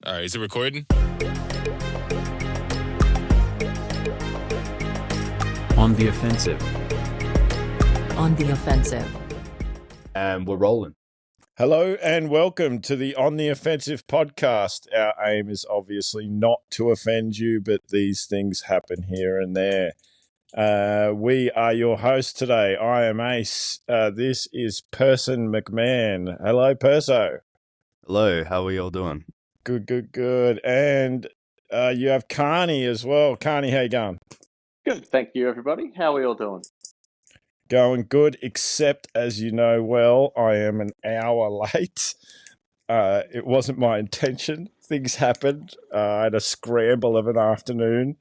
All right, is it recording? On the offensive. On the offensive. And we're rolling. Hello and welcome to the On the Offensive podcast. Our aim is obviously not to offend you, but these things happen here and there. We are your hosts today. I am Ace. This is Person McMahon. Hello, Perso. Hello, how are you all doing? Good. And you have Carney as well. Carney, how you going? Good, thank you, everybody. How are we all doing? Going good, except, as you know well, I am an hour late. It wasn't my intention. Things happened. I had a scramble of an afternoon.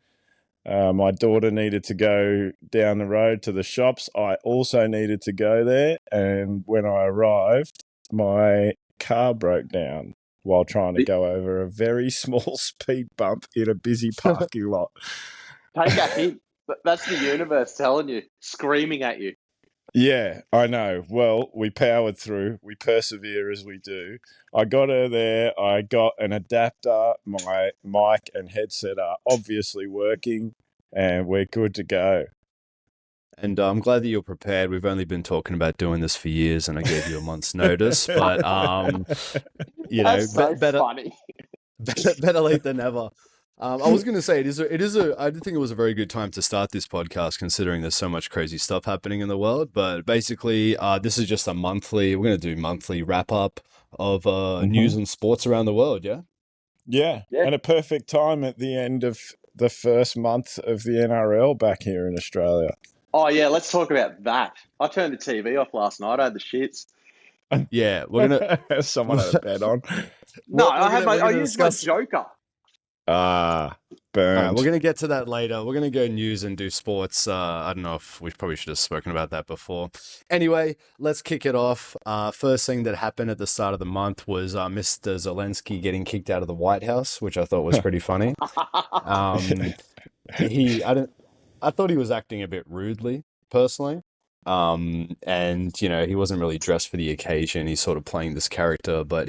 My daughter needed to go down the road to the shops. I also needed to go there. And when I arrived, my car broke down while trying to go over a very small speed bump in a busy parking lot. Take a hint. That's the universe telling you, screaming at you. Yeah, I know. Well, we powered through. We persevere as we do. I got her there. I got an adapter. My mic and headset are obviously working, and we're good to go. And I'm glad that you're prepared. We've only been talking about doing this for years, and I gave you a month's notice. But you know, That's so better funny. better late than never. I was going to say I did think it was a very good time to start this podcast, considering there's so much crazy stuff happening in the world. But basically, this is just we're going to do monthly wrap up of news and sports around the world. Yeah, and a perfect time at the end of the first month of the NRL back here in Australia. Oh, yeah, let's talk about that. I turned the TV off last night. I had the shits. Yeah, we're gonna. Someone had a bet on. No, I used my Joker. Burned. All right, we're going to get to that later. We're going to go news and do sports. I don't know if we probably should have spoken about that before. Anyway, let's kick it off. First thing that happened at the start of the month was Mr. Zelensky getting kicked out of the White House, which I thought was pretty funny. I thought he was acting a bit rudely, personally. And, you know, he wasn't really dressed for the occasion. He's sort of playing this character, but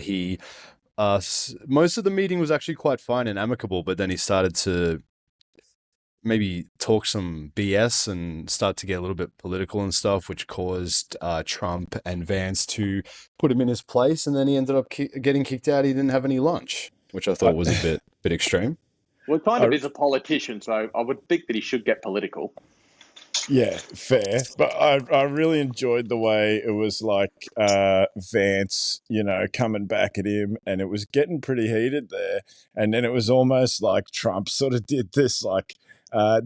most of the meeting was actually quite fine and amicable, but then he started to maybe talk some BS and start to get a little bit political and stuff, which caused Trump and Vance to put him in his place, and then he ended up getting kicked out. He didn't have any lunch, which I thought was a bit extreme. Well, he kind of is a politician, so I would think that he should get political. Yeah, fair. But I really enjoyed the way it was like Vance, you know, coming back at him, and it was getting pretty heated there. And then it was almost like Trump sort of did this like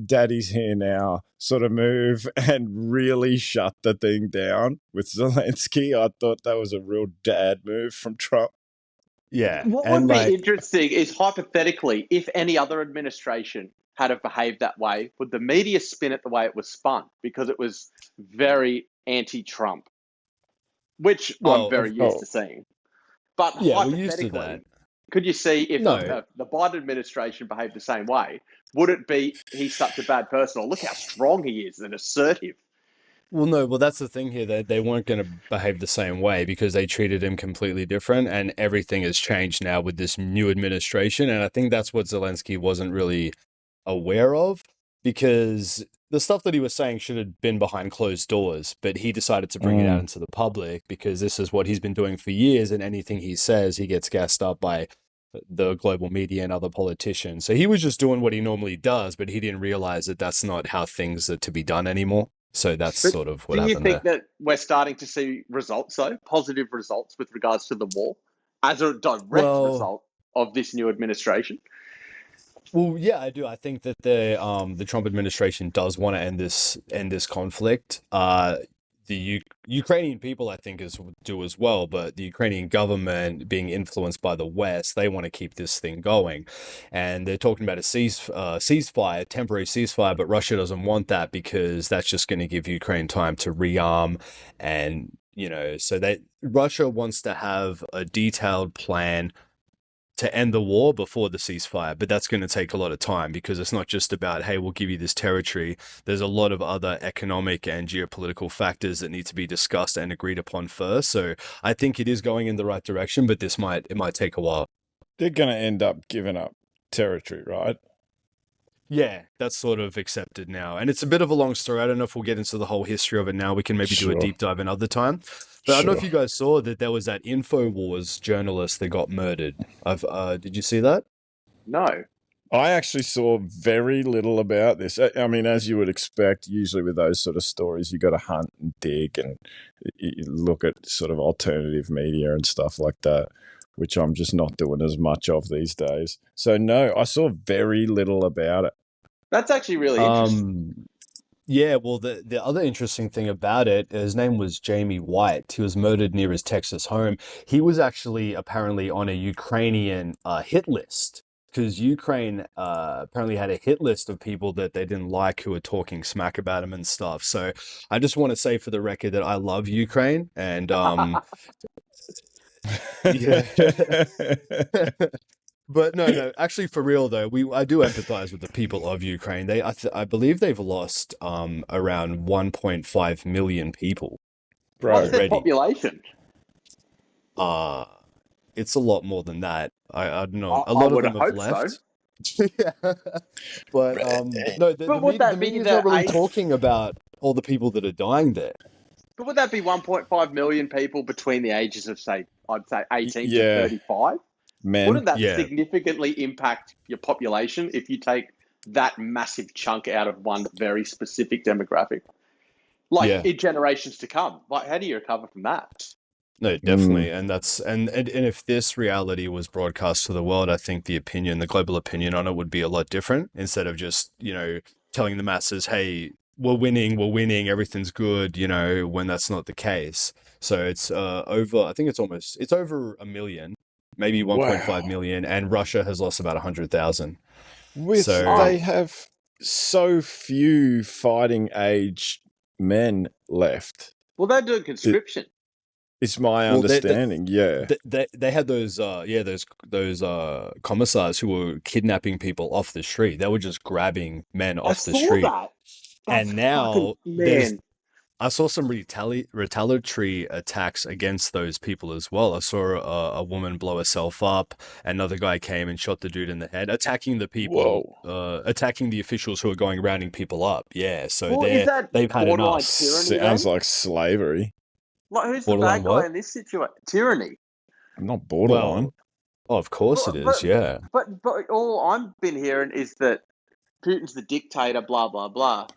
daddy's here now sort of move and really shut the thing down with Zelensky. I thought that was a real dad move from Trump. Yeah. What would be interesting is, hypothetically, if any other administration had have behaved that way, would the media spin it the way it was spun? Because it was very anti-Trump, which I'm very used to seeing. But yeah, hypothetically, we're used to that. Could you see if the Biden administration behaved the same way? Would it be he's such a bad person, or look how strong he is and assertive? Well, that's the thing here. They weren't going to behave the same way because they treated him completely different, and everything has changed now with this new administration. And I think that's what Zelensky wasn't really aware of, because the stuff that he was saying should have been behind closed doors, but he decided to bring it out into the public because this is what he's been doing for years, and anything he says, he gets gassed up by the global media and other politicians. So he was just doing what he normally does, but he didn't realize that that's not how things are to be done anymore. So that's sort of what happened. Do you think that we're starting to see results, though, positive results with regards to the war as a direct result of this new administration? Well, yeah, I do. I think that the Trump administration does want to end this conflict. The Ukrainian people, I think, do as well, but the Ukrainian government, being influenced by the West, they want to keep this thing going, and they're talking about a ceasefire, temporary ceasefire, but Russia doesn't want that because that's just going to give Ukraine time to rearm, and so Russia wants to have a detailed plan to end the war before the ceasefire, but that's going to take a lot of time because it's not just about, hey, we'll give you this territory. There's a lot of other economic and geopolitical factors that need to be discussed and agreed upon first. So I think it is going in the right direction, but it might take a while. They're going to end up giving up territory, right? Yeah, that's sort of accepted now. And it's a bit of a long story. I don't know if we'll get into the whole history of it now. We can maybe do a Sure. deep dive another time. But I don't know if Sure. you guys saw that there was that InfoWars journalist that got murdered. Did you see that? No. I actually saw very little about this. I mean, as you would expect, usually with those sort of stories, you got to hunt and dig and you look at sort of alternative media and stuff like that, which I'm just not doing as much of these days. So no, I saw very little about it. That's actually really interesting. Yeah, well, the other interesting thing about it, his name was Jamie White. He was murdered near his Texas home. He was actually apparently on a Ukrainian hit list because Ukraine apparently had a hit list of people that they didn't like who were talking smack about him and stuff. So I just want to say for the record that I love Ukraine and yeah. But no, actually, for real though, I do empathize with the people of Ukraine. I believe they've lost around 1.5 million people What's their already. population? It's a lot more than that. I don't know. I A lot of would them have hope left. so. Yeah. But no, But would that the be media's the not really age- talking about all the people that are dying there. But would that be 1.5 million people between the ages of, say, I'd say 18 to Yeah. 35? Men. Wouldn't that Yeah. significantly impact your population if you take that massive chunk out of one very specific demographic? Like Yeah. in generations to come. Like, how do you recover from that? No, definitely. And that's and if this reality was broadcast to the world, I think the global opinion on it would be a lot different in-stead of just, telling the masses, hey, we're winning, everything's good, when that's not the case. So it's I think it's over a million, maybe 1.5 Wow. million, and Russia has lost about 100,000. They have so few fighting age men left. Well, they're doing conscription. It's my Well, understanding. Yeah. They had those commissars who were kidnapping people off the street. They were just grabbing men off the street. That. That's And now man. I saw some retaliatory attacks against those people as well. I saw a woman blow herself up. Another guy came and shot the dude in the head, attacking the people, attacking the officials who are going rounding people up. Yeah, so Is that they've had borderline enough. tyranny? Sounds like slavery. Like, who's Borderline the bad guy what? in this situation? Tyranny. Not borderline. Well, of course it is. Yeah. But all I've been hearing is that Putin's the dictator. Blah blah blah.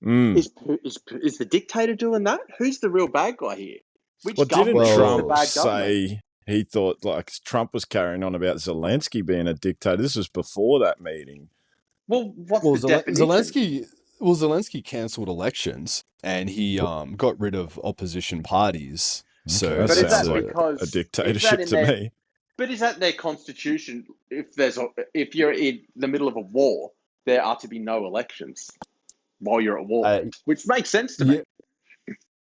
Is the dictator doing that? Who's the real bad guy here? Which didn't government is the Trump bad say he thought like Trump was carrying on about Zelensky being a dictator? This was before that meeting. Well, what's the definition? Zelensky cancelled elections and he got rid of opposition parties. So that But is sounds that like because a dictatorship to me. But is that their constitution? If you're in the middle of a war, there are to be no elections while you're at war, which makes sense to me.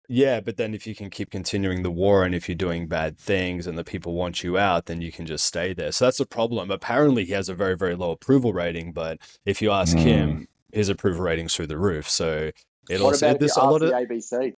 Yeah, but then if you can keep continuing the war and if you're doing bad things and the people want you out, then you can just stay there. So that's a problem. Apparently, he has a very, very low approval rating, but if you ask him, his approval rating's through the roof. So What about if you ask the ABC?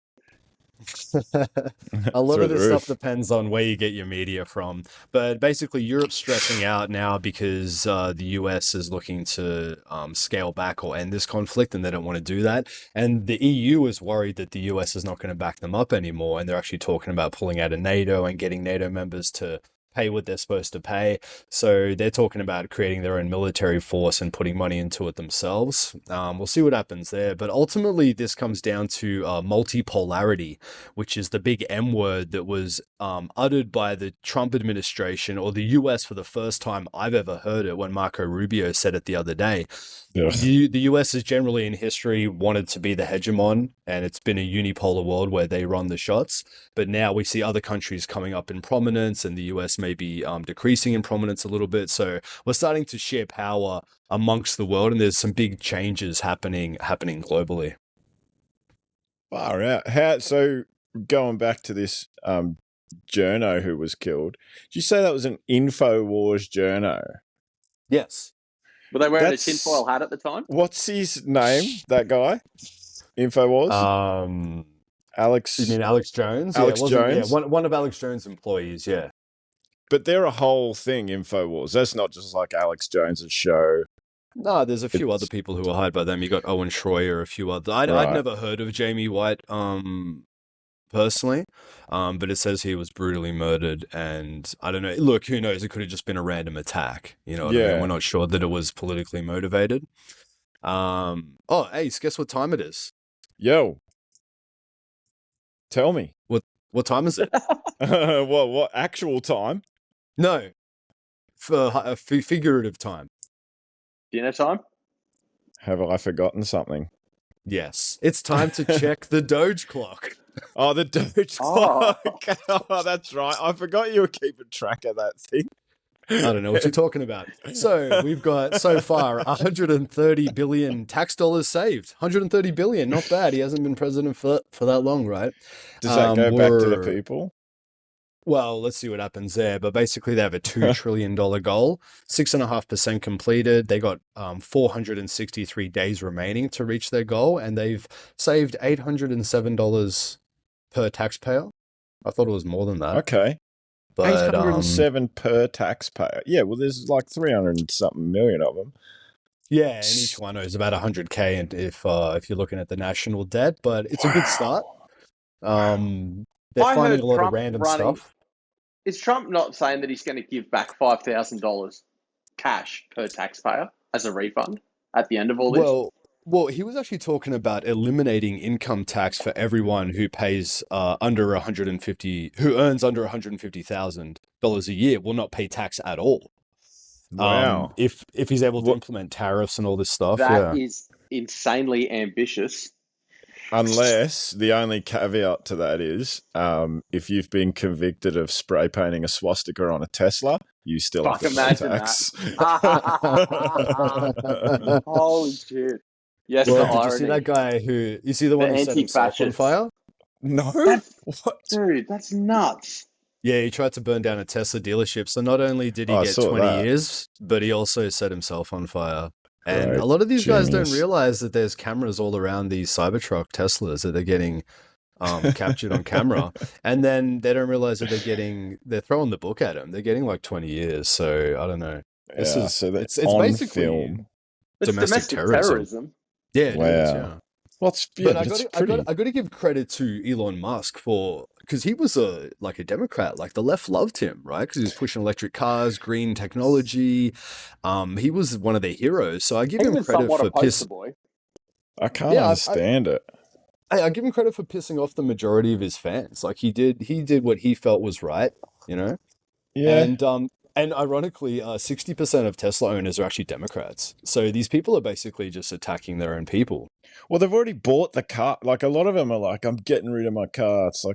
A lot of this stuff depends on where you get your media from. But basically, Europe's stressing out now because the US is looking to scale back or end this conflict, and they don't want to do that. And the EU is worried that the US is not going to back them up anymore, and they're actually talking about pulling out of NATO and getting NATO members to pay what they're supposed to pay. So they're talking about creating their own military force and putting money into it themselves. We'll see what happens there. But ultimately, this comes down to multipolarity, which is the big M word that was uttered by the Trump administration or the US for the first time I've ever heard it when Marco Rubio said it the other day. The US has generally in history wanted to be the hegemon, and it's been a unipolar world where they run the shots. But now we see other countries coming up in prominence, and the US may be decreasing in prominence a little bit. So we're starting to share power amongst the world, and there's some big changes happening globally. Far out. So going back to this journo who was killed, did you say that was an InfoWars journo? Yes. Were they wearing a tinfoil hat at the time? What's his name, that guy? InfoWars? Alex. You mean Alex Jones? Alex Jones? Yeah, one of Alex Jones' employees, yeah. But they're a whole thing, InfoWars. That's not just like Alex Jones's show. No, there's a few other It's- people who are hired by them. You got Owen Schroyer, a few other. I'd Right. never heard of Jamie White, personally, but it says he was brutally murdered, and I don't know. Look, who knows? It could have just been a random attack. You know what I Yeah. mean? We're not sure that it was politically motivated. Oh, Ace, guess what time it is? Yo, tell me. What time is it? What actual time? No, for a figurative time. Dinner time? Have I forgotten something? Yes, it's time to check the Doge clock. Oh, the Doge Oh. clock. Oh, that's right. I forgot you were keeping track of that thing. I don't know what you're talking about. So we've got so far 130 billion tax dollars saved. 130 billion, not bad. He hasn't been president for that long, right? Does that go back to the we're- people? Well, let's see what happens there. But basically, they have a $2 trillion goal, 6.5% completed. They got 463 days remaining to reach their goal, and they've saved $807 per taxpayer. I thought it was more than that. Okay. But 807 per taxpayer. Yeah, well, there's like 300 and something million of them. yeah, and each one owes about 100K, and if you're looking at the national debt, but it's a good start. They're I finding heard a lot Trump of random running- stuff. Is Trump not saying that he's going to give back $5,000 cash per taxpayer as a refund at the end of all this? Well, he was actually talking about eliminating income tax for everyone who pays who earns under $150,000 a year will not pay tax at all. Wow. If he's able to implement tariffs and all this stuff, That is insanely ambitious. Unless the only caveat to that is if you've been convicted of spray painting a swastika on a Tesla, you still have Fuck, to pay imagine tax. Holy shit. Yes, Well, the did you irony. see that guy you see the one who set himself on anti-fascist. fire? No? What? Dude, that's nuts. Yeah, he tried to burn down a Tesla dealership. So not only did he I get saw 20 that. years, but he also set himself on fire. And Great a lot of these guys don't genius. realize that there's cameras all around these Cybertruck Teslas that they're getting captured on camera. And then they don't realize that they're throwing the book at him. They're getting like 20 years. So I don't know. This Yeah, is so that's it's on basically film. It's domestic terrorism. Yeah, it is, Wow. yeah. Well, But I it's got pretty. to give credit to Elon Musk because he was a Democrat. Like the left loved him, right? Because he was pushing electric cars, green technology. He was one of their heroes. So I give He him was credit somewhat for a poster boy. I can't Yeah, I- understand it. I give him credit for pissing off the majority of his fans. Like he did what he felt was right, you know. Yeah. And ironically, 60% of Tesla owners are actually Democrats. So these people are basically just attacking their own people. Well, they've already bought the car. Like a lot of them are like, I'm getting rid of my car. It's like,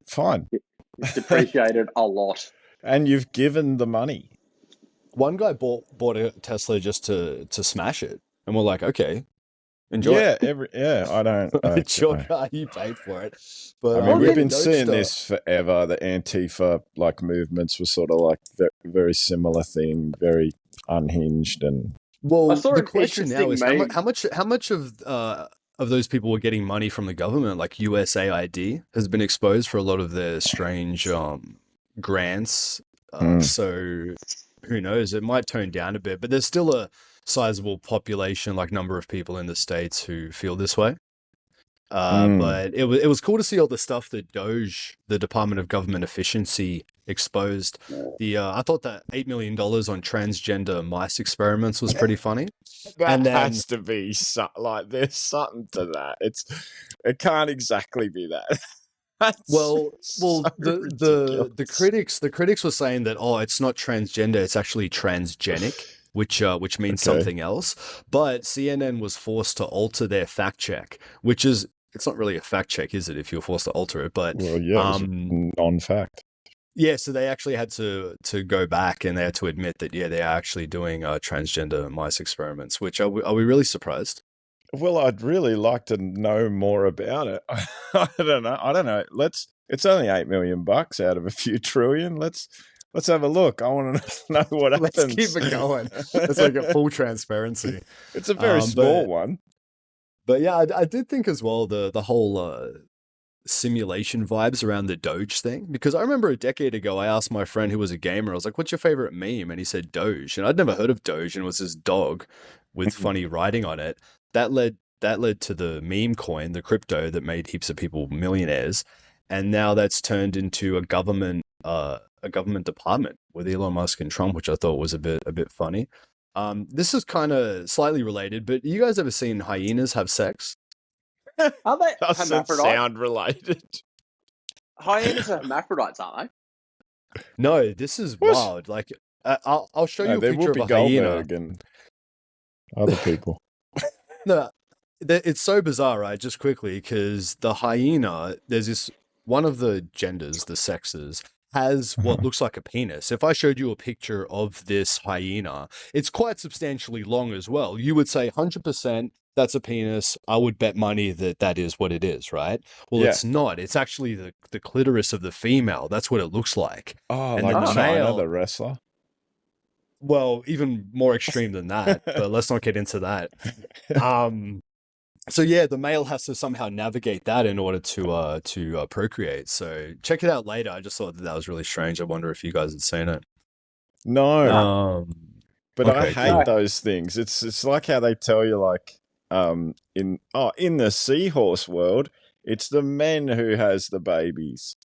fine. It's depreciated a lot. And you've given the money. One guy bought a Tesla just to smash it, and we're like, okay, enjoy. Yeah, I don't. It's your know. car, you paid for it. But I mean, we've yeah, been Doge seeing stuff. this forever. The Antifa like movements were sort of like very similar thing, very unhinged and. Well, I saw the an question now is interesting how much of those people were getting money from the government, like USAID, has been exposed for a lot of their strange grants. So who knows? It might tone down a bit, but there's still a sizable population, like number of people in the States who feel this way. But it was cool to see all the stuff that Doge, the Department of Government Efficiency, exposed. I thought that $8 million on transgender mice experiments was pretty funny. That And then- has to be like there's something to that. It can't exactly be that. That's Well, so the ridiculous. critics were saying that it's not transgender, it's actually transgenic, which means Okay. something else. But CNN was forced to alter their fact check, which is it's not really a fact check, is it? If you're forced to alter it, but Well, yeah, it's non-fact. yeah, so they actually had to go back and they had to admit that they are actually doing transgender mice experiments. Which are we really surprised? Well, I'd really like to know more about it. I don't know. It's only $8 million out of a few trillion. Let's have a look. I want to know what happens. Let's keep it going. Let's make it full transparency. It's a very small one. But yeah, I did think as well the whole simulation vibes around the Doge thing? Because I remember a decade ago, I asked my friend who was a gamer, I was like, "What's your favorite meme?" And he said Doge, and I'd never heard of Doge, and it was this dog with funny writing on it. That led to the meme coin, the crypto that made heaps of people millionaires, and now that's turned into a government department with Elon Musk and Trump, which I thought was a bit funny. This is kind of slightly related, but you guys ever seen hyenas have sex? Are they Doesn't hermaphrodites? sound related. Hyenas are hermaphrodites, aren't No, this is What? wild. Like, I'll show No, you a they're picture of Whoopi a hyena. Goldberg and other people. No, it's so bizarre, right? Just quickly, because the hyena, there's this one of the genders, the sexes, has what looks like a penis. If I showed you a picture of this hyena, it's quite substantially long as well. You would say 100% that's a penis. I would bet money that that is what it is, right? Well, Yeah. it's not. It's actually the clitoris of the female. That's what it looks like. Oh, And like the China, male- the wrestler. Well, even more extreme than that, but let's not get into that. So yeah, the male has to somehow navigate that in order to procreate. So check it out later. I just thought that was really strange. I wonder if you guys had seen it. No, but I okay, hate cool. those things. It's like how they tell you, like, in the seahorse world, it's the men who has the babies,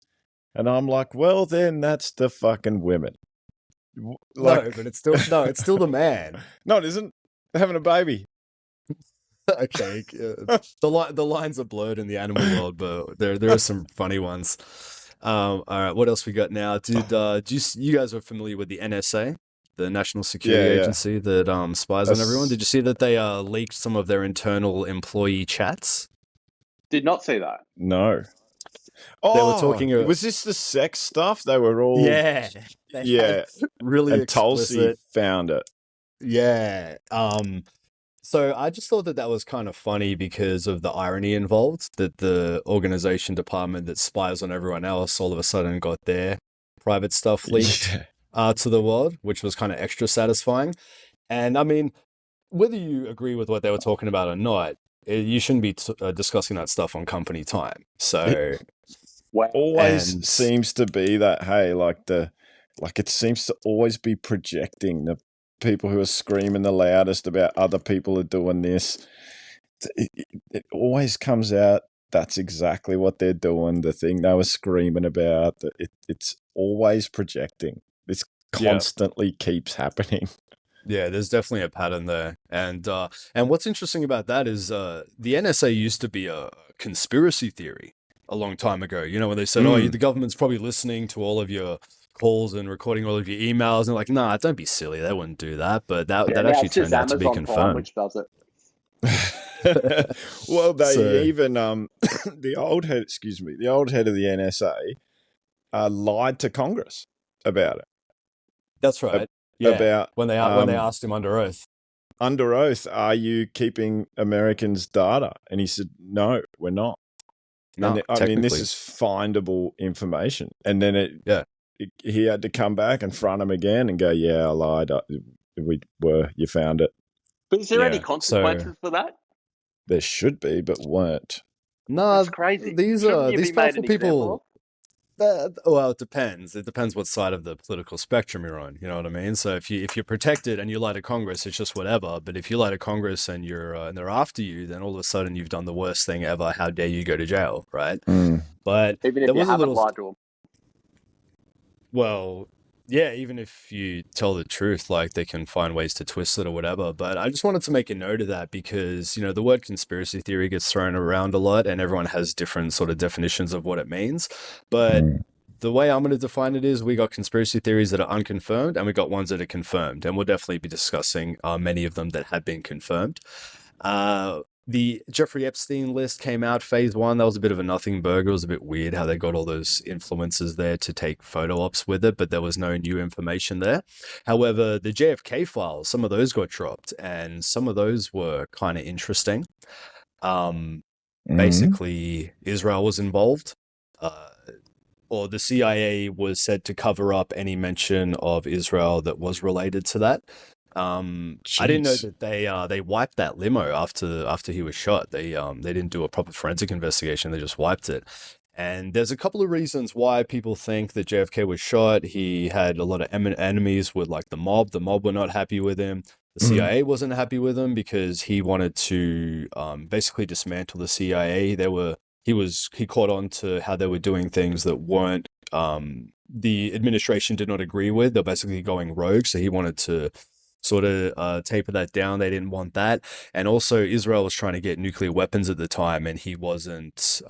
and I'm like, well, then that's the fucking women. No, but it's still the man. No, it isn't. They're having a baby. Okay, the lines are blurred in the animal world, but there are some funny ones. All right, what else we got now? You guys are familiar with the NSA, the National Security Yeah. Agency that spies on everyone? Did you see that they leaked some of their internal employee chats? they? Did not see that. No. They were talking. Was this the sex stuff? They were all Yeah, they had yeah. really And Tulsi explicit. found it. Yeah. So I just thought that was kind of funny because of the irony involved, that the organization department that spies on everyone else all of a sudden got their private stuff leaked to the world, which was kind of extra satisfying. And I mean, whether you agree with what they were talking about or not, you shouldn't be discussing that stuff on company time. So Wow. Always And- seems to be that, hey, it seems to always be projecting the people who are screaming the loudest about other people are doing this. It always comes out that's exactly what they're doing, the thing they were screaming about. It's always projecting. This constantly keeps happening. Yeah, there's definitely a pattern there. And what's interesting about that is the NSA used to be a conspiracy theory a long time ago. You know, when they said, "Oh, the government's probably listening to all of your calls and recording all of your emails," and they're like, "Nah, don't be silly. They wouldn't do that." But that Now actually it's just turned out to be Amazon Prime confirmed. which does it. Well, they So- even the old head of the NSA lied to Congress about it. That's right. Yeah, About when they asked him under oath. under oath, are you keeping Americans' data? And he said, no, we're not. No, And I mean, this technically. is findable information. And then he had to come back and front him again and go, yeah, I lied. You found it. But is there any Yeah, consequences for that? There should be, but weren't. No, That's crazy. These Shouldn't you these be made powerful an example people. of? Well, it depends. It depends what side of the political spectrum you're on. You know what I mean? So if you're protected and you lie to Congress, it's just whatever. But if you lie to Congress and and they're after you, then all of a sudden you've done the worst thing ever. How dare you go to jail, right? But Even if there you was a haven't little. lied to them. Well, yeah, even if you tell the truth, like they can find ways to twist it or whatever. But I just wanted to make a note of that because, you know, the word conspiracy theory gets thrown around a lot and everyone has different sort of definitions of what it means. But the way I'm going to define it is we got conspiracy theories that are unconfirmed and we got ones that are confirmed. And we'll definitely be discussing many of them that have been confirmed. The Jeffrey Epstein list came out, phase 1. That was a bit of a nothing burger. It was a bit weird how they got all those influencers there to take photo ops with it, but there was no new information there. However, the JFK files, some of those got dropped, and some of those were kind of interesting. Basically, Israel was involved, or the CIA was said to cover up any mention of Israel that was related to that. I didn't know Jeez. that they wiped that limo after he was shot. They didn't do a proper forensic investigation. They just wiped it. And there's a couple of reasons why people think that JFK was shot. He had a lot of enemies with like the mob. The mob were not happy with him. The CIA wasn't happy with him because he wanted to basically dismantle the CIA. He caught on to how they were doing things that weren't the administration did not agree with. They're basically going rogue, so he wanted to sort of taper that down. They didn't want that, and also Israel was trying to get nuclear weapons at the time, and he wasn't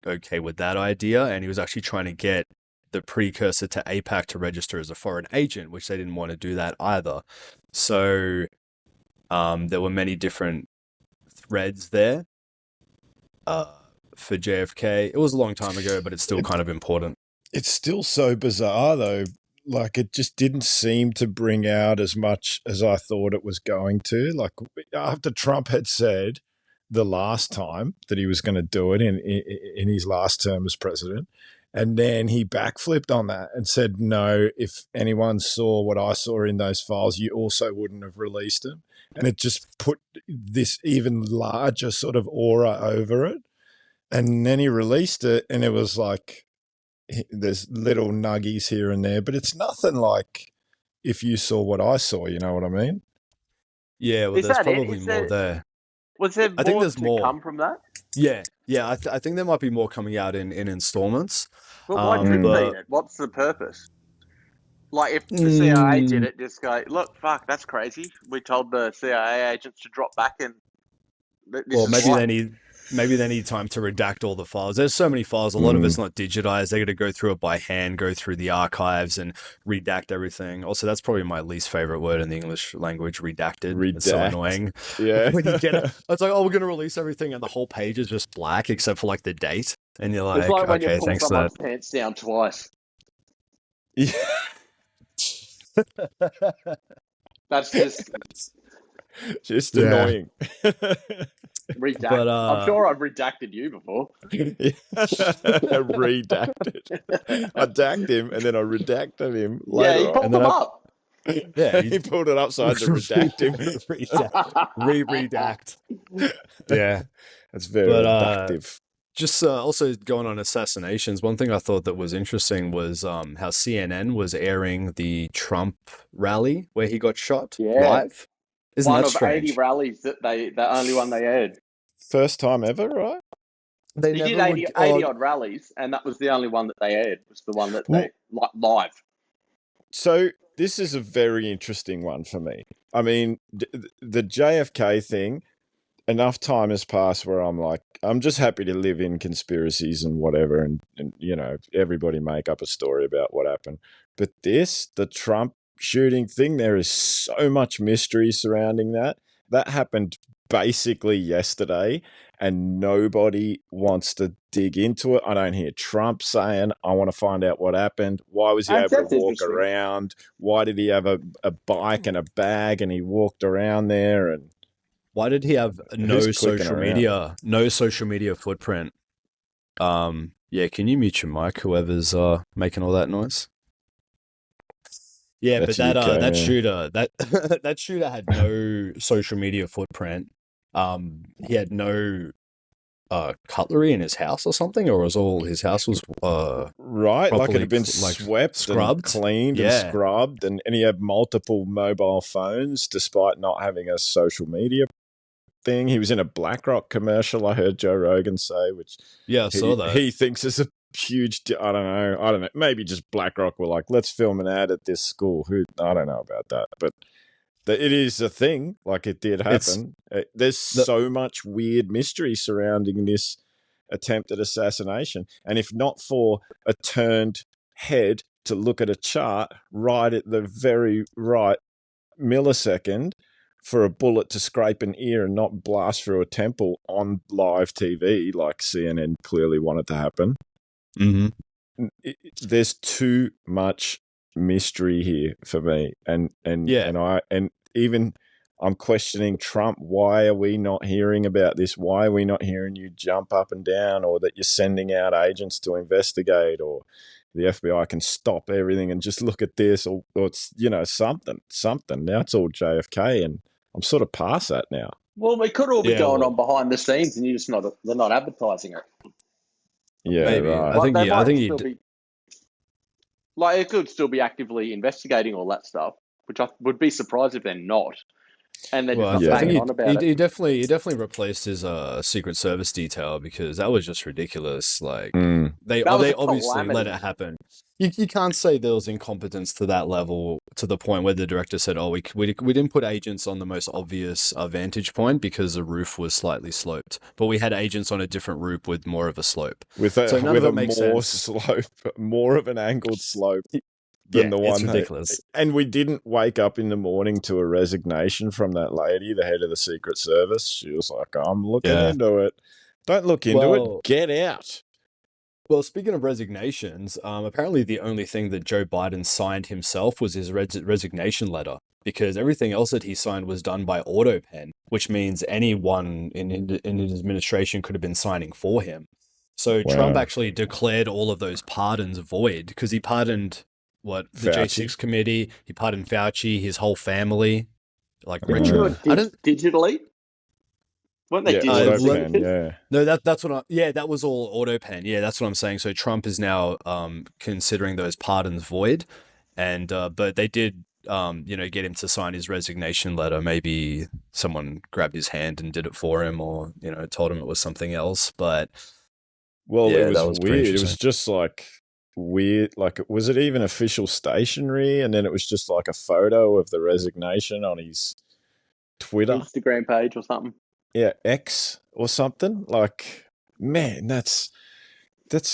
okay with that idea, and he was actually trying to get the precursor to APAC to register as a foreign agent, which they didn't want to do that either. So there were many different threads there for JFK. It was a long time ago, but it's still kind of important. It's still so bizarre, though. Like, it just didn't seem to bring out as much as I thought it was going to. Like, after Trump had said the last time that he was going to do it in his last term as president, and then he backflipped on that and said, no, if anyone saw what I saw in those files, you also wouldn't have released them. And it just put this even larger sort of aura over it. And then he released it, and it was like, there's little nuggies here and there, but it's nothing like if you saw what I saw, you know what I mean? Yeah, well, there's probably more there. Was there I think there's more come from that? Yeah. I think there might be more coming out in installments. But why drip feed it? What's the purpose? Like, if the CIA did it, just go, look, fuck, that's crazy. We told the CIA agents to drop back and... Well, maybe they need time to redact all the files. There's so many files. A lot of it's not digitized. They got to go through it by hand, go through the archives and redact everything. Also, that's probably my least favorite word in the English language, redacted. It's so annoying. Yeah. When you get it, it's like, oh, we're going to release everything and the whole page is just black except for like the date. And you're like, it's like when okay, you pull thanks for that. someone's pants down twice. Yeah. That's just annoying. Redact. But, I'm sure I've redacted you before. Redacted. I dacked him and then I redacted him later. Yeah, he pulled them up. Yeah, he pulled it up so I had to redact him. Redact. Yeah, that's very reductive. Just also going on assassinations, one thing I thought that was interesting was how CNN was airing the Trump rally where he got shot live. Isn't one that of strange? 80 rallies that the only one they aired. First time ever, right? He did 80 odd rallies, and that was the only one that they aired. Was the one that they live. So this is a very interesting one for me. I mean, the JFK thing. Enough time has passed where I'm like, I'm just happy to live in conspiracies and whatever, and you know, everybody make up a story about what happened. But the Trump shooting thing, there is so much mystery surrounding that. That happened basically yesterday, and nobody wants to dig into it. I don't hear Trump saying, I want to find out what happened. Why was he able to walk around? Why did he have a bike and a bag and he walked around there? And why did he have no social media footprint? Yeah, can you mute your mic, whoever's making all that noise? Yeah, that's but that shooter that shooter had no social media footprint. He had no cutlery in his house or something, or was all his house was right, like it had been swept, scrubbed, and cleaned, and scrubbed, and he had multiple mobile phones despite not having a social media thing. He was in a BlackRock commercial, I heard Joe Rogan say, which I saw that. He thinks is a huge, I don't know, maybe just BlackRock were like, let's film an ad at this school. I don't know about that, but it is a thing, like it did happen. There's so much weird mystery surrounding this attempted assassination, and if not for a turned head to look at a chart right at the very right millisecond, for a bullet to scrape an ear and not blast through a temple on live TV, like CNN clearly wanted to happen. Mm-hmm. There's too much mystery here for me, and even I'm questioning Trump. Why are we not hearing about this? Why are we not hearing you jump up and down, or that you're sending out agents to investigate, or the FBI can stop everything and just look at this, or it's something. Now it's all JFK, and I'm sort of past that now. Well, it could all be going on behind the scenes, and they're not advertising it. Yeah, maybe. right. I think They he. I might think he. still be like it could still be actively investigating all that stuff, which I would be surprised if they're not, and they're Well, just not I think banging he, on about it. he definitely replaced his Secret Service detail because that was just ridiculous. Like Mm. That was they a obviously let calamity. it happen. You can't say there was incompetence to that level to the point where the director said, "Oh, we didn't put agents on the most obvious vantage point because the roof was slightly sloped, but we had agents on a different roof with more of a slope." With So none of a it makes more sense. slope, more of an angled slope than Yeah, the it's one ridiculous. and we didn't wake up in the morning to a resignation from that lady, the head of the Secret Service. She was like, "I'm looking Yeah. into it." Don't look into Well, it. Get out. Well, speaking of resignations, apparently the only thing that Joe Biden signed himself was his resignation letter, because everything else that he signed was done by auto pen, which means anyone in his administration could have been signing for him. So Trump Wow. actually declared all of those pardons void because he pardoned the Fauci. J6 committee, he pardoned Fauci, his whole family, like Didn't you Richard. do I it don't. digitally? Weren't they Yeah, digital auto Let, pen. signatures? Yeah. No, that's what I, yeah, that was all auto pen. Yeah, that's what I'm saying. So Trump is now considering those pardons void, and but they did get him to sign his resignation letter. Maybe someone grabbed his hand and did it for him, or told him it was something else. But Well, it yeah, was that was pretty weird. It interesting. was just like weird. Like, was it even official stationery? And then it was just like a photo of the resignation on his Twitter. Instagram page or something. Yeah, X or something. Like, man, that's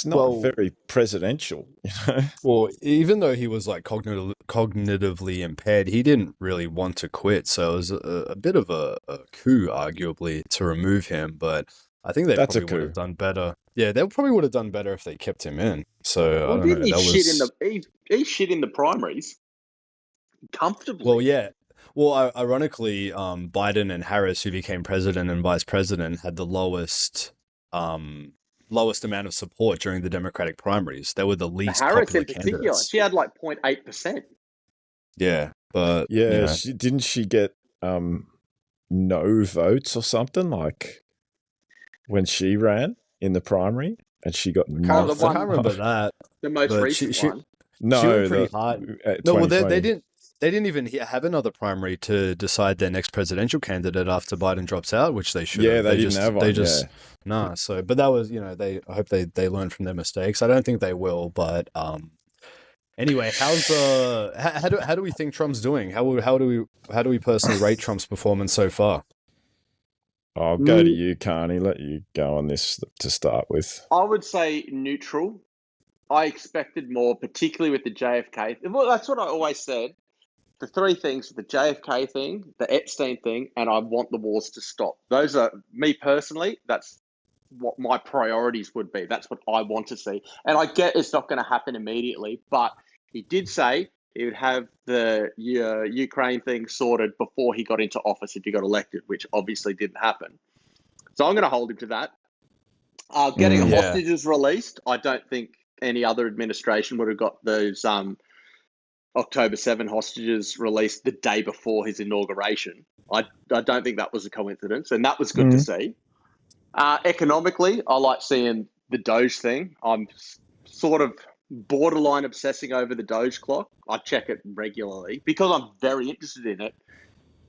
not Well, very presidential, you know? well, even though he was like cognitively impaired, he didn't really want to quit. So it was a bit of a coup, arguably, to remove him. But I think they That's a probably would coup. have done better. Yeah, they probably would have done better if they kept him in. So I Well, don't didn't know. he That shit in was he shit in the primaries comfortably? well, yeah. Well, ironically, Biden and Harris, who became president and vice president, had the lowest amount of support during the Democratic primaries. They were the least Harris popular in particular, candidates. she had like 0.8%. Yeah, but Yeah, didn't she get no votes or something like when she ran in the primary and she got Oh, the I one, can't remember that. the most But recent one. she went no, pretty the hard. No, well, they 2020. didn't even have another primary to decide their next presidential candidate after Biden drops out, which they should Yeah, have. they didn't have one. They just nah. So, but that was I hope they learn from their mistakes. I don't think they will, but anyway, how do we think Trump's doing? How do we personally rate Trump's performance so far? I'll go to you, Carney. Let you go on this to start with. I would say neutral. I expected more, particularly with the JFK. Well, that's what I always said. The three things: the JFK thing, the Epstein thing, and I want the wars to stop. Those are me personally. That's what my priorities would be. That's what I want to see. And I get it's not going to happen immediately, but he did say he would have the Ukraine thing sorted before he got into office if he got elected, which obviously didn't happen. So I'm going to hold him to that. Getting hostages released, I don't think any other administration would have got those October 7 hostages released the day before his inauguration. I don't think that was a coincidence, and that was good to see. Economically, I like seeing the Doge thing. I'm sort of borderline obsessing over the Doge clock. I check it regularly because I'm very interested in it.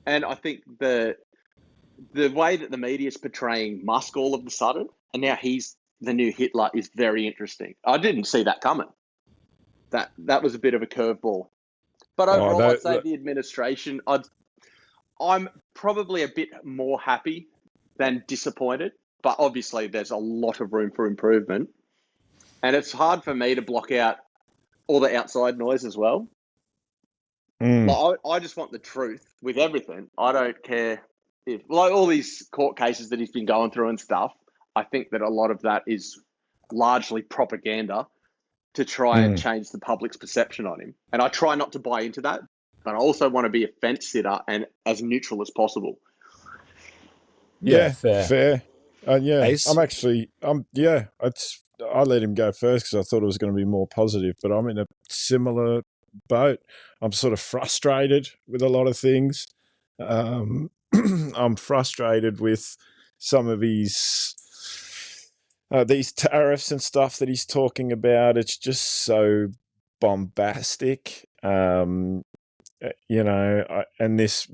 And I think the way that the media is portraying Musk all of a sudden, and now he's the new Hitler, is very interesting. I didn't see that coming. That was a bit of a curveball. But overall, I'd say the administration, I'm probably a bit more happy than disappointed. But obviously, there's a lot of room for improvement. And it's hard for me to block out all the outside noise as well. Like, I just want the truth with everything. I don't care if, like, all these court cases that he's been going through and stuff, I think that a lot of that is largely propaganda to try and change the public's perception on him. And I try not to buy into that, but I also want to be a fence sitter and as neutral as possible. Yeah, fair. Yeah, Ace? I let him go first because I thought it was going to be more positive, but I'm in a similar boat. I'm sort of frustrated with a lot of things. I'm frustrated with some of his these tariffs and stuff that he's talking about, it's just so bombastic. And this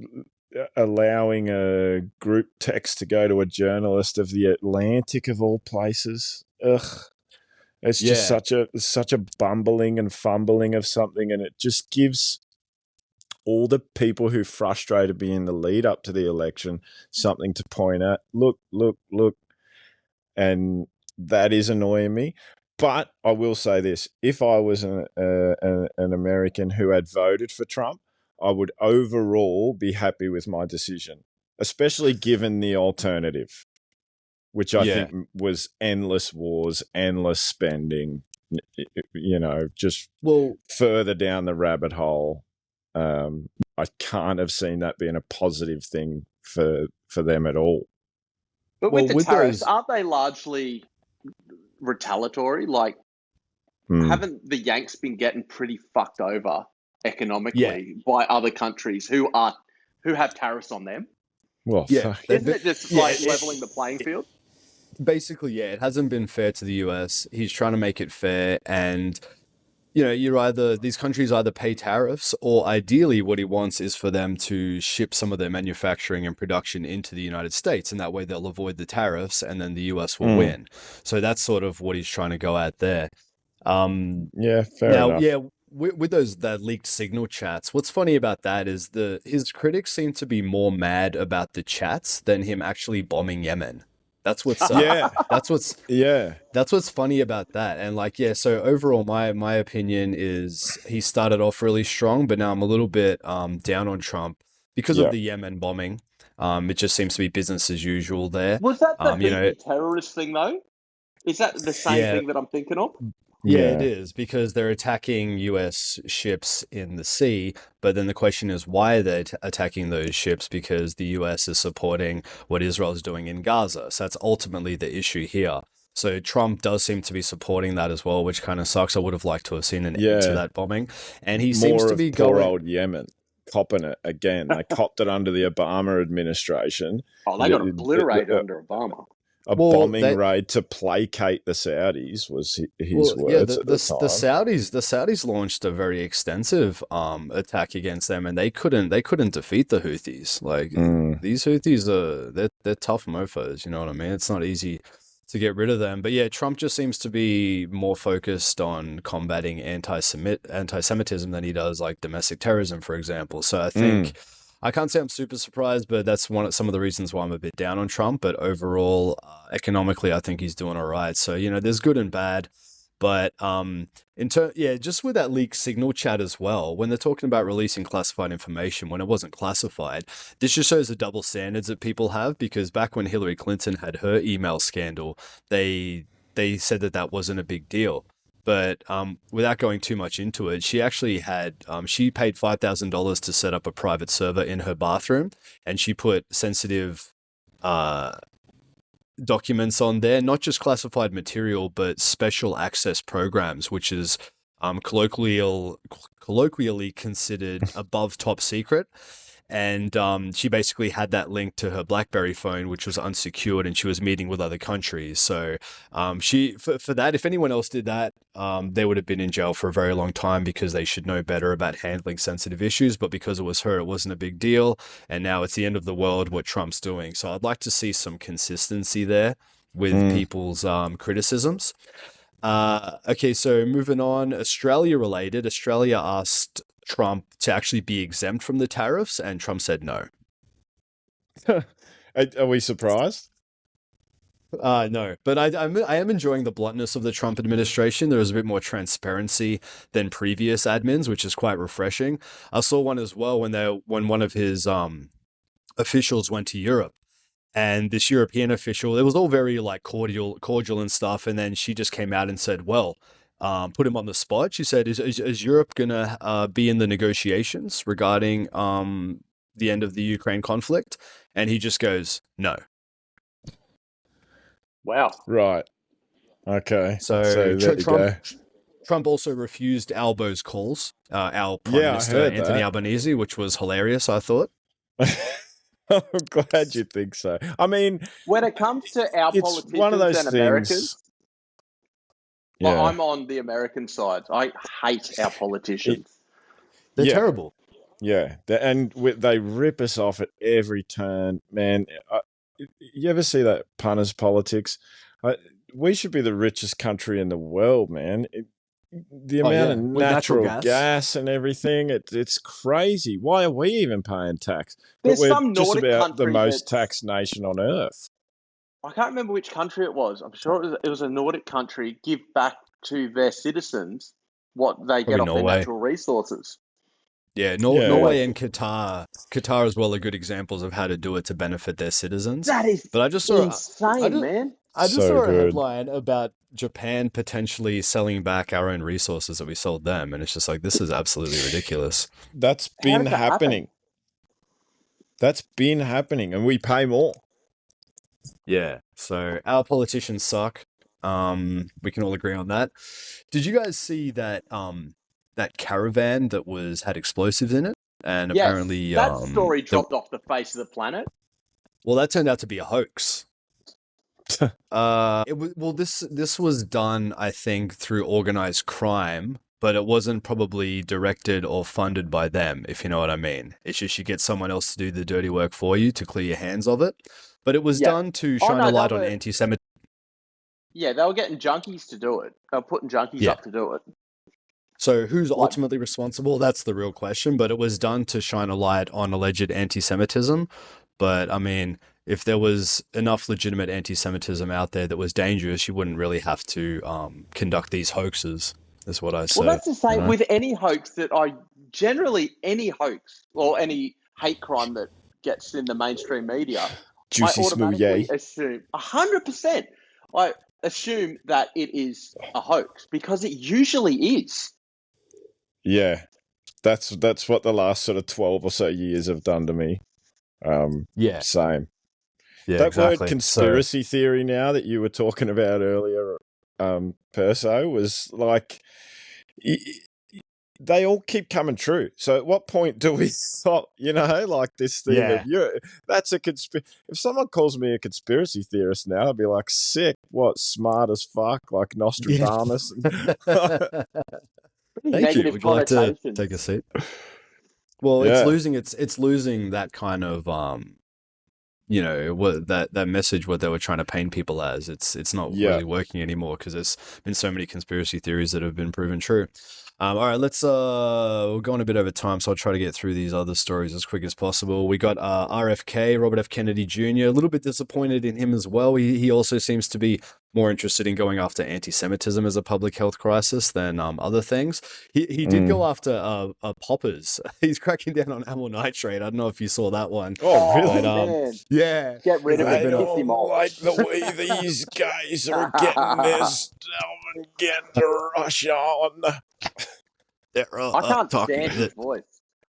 allowing a group text to go to a journalist of the Atlantic of all places. Ugh. It's just such a bumbling and fumbling of something, and it just gives all the people who frustrated me in the lead up to the election something to point at. Look, and that is annoying me. But I will say this: if I was an American who had voted for Trump, I would overall be happy with my decision, especially given the alternative, which I think was endless wars, endless spending, just further down the rabbit hole. I can't have seen that being a positive thing for them at all. But with the tariffs, aren't they largely retaliatory? Like, haven't the Yanks been getting pretty fucked over economically by other countries who have tariffs on them? Well, isn't it just like leveling the playing field? Basically, it hasn't been fair to the US. He's trying to make it fair, and these countries either pay tariffs, or ideally what he wants is for them to ship some of their manufacturing and production into the United States, and that way they'll avoid the tariffs, and then the US will win. So that's sort of what he's trying to go at there. Fair enough. Yeah, with that leaked signal chats, what's funny about that is his critics seem to be more mad about the chats than him actually bombing Yemen. That's what's that's what's funny about that. And so overall my opinion is he started off really strong, but now I'm a little bit down on Trump because of the Yemen bombing. It just seems to be business as usual there. Was that the terrorist thing though? Is that the same thing that I'm thinking of? Yeah, it is, because they're attacking US ships in the sea, but then the question is why are they attacking those ships? Because the US is supporting what Israel is doing in Gaza. So that's ultimately the issue here. So Trump does seem to be supporting that as well, which kind of sucks. I would have liked to have seen an end to that bombing. And he seems to be poor old Yemen copping it again. They copped it under the Obama administration. Oh, they got obliterated under Obama. Bombing raid to placate the Saudis was his words. The Saudis launched a very extensive attack against them, and they couldn't defeat the Houthis. These Houthis they're tough mofos. You know what I mean? It's not easy to get rid of them. But yeah, Trump just seems to be more focused on combating anti-Semitism than he does like domestic terrorism, for example. So I think. I can't say I'm super surprised, but that's some of the reasons why I'm a bit down on Trump. But overall, economically, I think he's doing all right. So, there's good and bad. But just with that leaked signal chat as well, when they're talking about releasing classified information when it wasn't classified, this just shows the double standards that people have, because back when Hillary Clinton had her email scandal, they said that wasn't a big deal. But without going too much into it, she actually she paid $5,000 to set up a private server in her bathroom, and she put sensitive documents on there, not just classified material, but special access programs, which is colloquially considered above top secret. And she basically had that link to her BlackBerry phone, which was unsecured, and she was meeting with other countries. So for that, if anyone else did that, they would have been in jail for a very long time, because they should know better about handling sensitive issues. But because it was her, it wasn't a big deal. And now it's the end of the world what Trump's doing. So I'd like to see some consistency there with people's criticisms. Okay, so moving on, Australia related. Australia asked Trump to actually be exempt from the tariffs, and Trump said no. Are we surprised? No, but I am enjoying the bluntness of the Trump administration. There is a bit more transparency than previous admins, which is quite refreshing. I saw one as well when one of his officials went to Europe. And this European official, it was all very cordial and stuff. And then she just came out and said, well, put him on the spot. She said, is Europe going to be in the negotiations regarding the end of the Ukraine conflict? And he just goes, no. Wow. Right. Okay. So there you go. Trump also refused Albo's calls, our Prime Minister Anthony Albanese, which was hilarious, I thought. I'm glad you think so. I mean, when it comes to our politicians and Americans, Yeah. I'm on the American side. I hate our politicians. They're Yeah. terrible. Yeah, they rip us off at every turn, man. You ever see that punters politics? We should be the richest country in the world, man. The Oh amount yeah, of with natural natural gas and everything, it's crazy. Why are we even paying tax? But There's we're some just Nordic about the country most that's taxed nation on earth. I can't remember which country it was. I'm sure it was a Nordic country give back to their citizens what they get Probably off their Norway. natural resources. Yeah, Yeah. Norway and Qatar. Qatar as well are good examples of how to do it to benefit their citizens. That is But I just saw insane, man. I just So saw a good. headline about Japan potentially selling back our own resources that we sold them, and it's just like, this is absolutely ridiculous. That's How been did that happen? happening. That's been happening, and we pay more. Yeah, so our politicians suck. We can all agree on that. Did you guys see that that caravan that had explosives in it, and Yes, apparently that story dropped off the face of the planet. well, that turned out to be a hoax. This was done, I think, through organized crime, but it wasn't probably directed or funded by them, if you know what I mean. It's just you get someone else to do the dirty work for you to clear your hands of it. But it was Yeah. done to shine a light on anti-Semitism. Yeah, they were getting junkies to do it. They were putting junkies Yeah. up to do it. So who's ultimately responsible? That's the real question. But it was done to shine a light on alleged anti-Semitism. But I mean, if there was enough legitimate anti-Semitism out there that was dangerous, you wouldn't really have to conduct these hoaxes, is what I say. Well, that's the same with any hoax any hoax or any hate crime that gets in the mainstream media. Juicy I automatically smoothie. assume 100%. I assume that it is a hoax because it usually is. Yeah, that's what the last sort of 12 or so years have done to me. Yeah. Same. Yeah, That exactly. word conspiracy theory now that you were talking about earlier, Perso, was like, they all keep coming true. So at what point do we stop, like this thing Yeah. of, that's a conspiracy. If someone calls me a conspiracy theorist now, I'd be like, sick, what, smart as fuck, like Nostradamus. Thank you. Would you like to take a seat? Well, Yeah. it's losing that kind of what that message what they were trying to paint people as. It's not really working anymore because there's been so many conspiracy theories that have been proven true. All right, let's we're going a bit over time, so I'll try to get through these other stories as quick as possible. We got RFK, Robert F. Kennedy Jr., a little bit disappointed in him as well. He also seems to be more interested in going after anti-Semitism as a public health crisis than other things. He did go after poppers. He's cracking down on amyl nitrate. I don't know if you saw that one. Oh, really? Man. Yeah. Get rid of it. I don't like the way these guys are getting this stuff and getting to rush on. I can't stand his voice.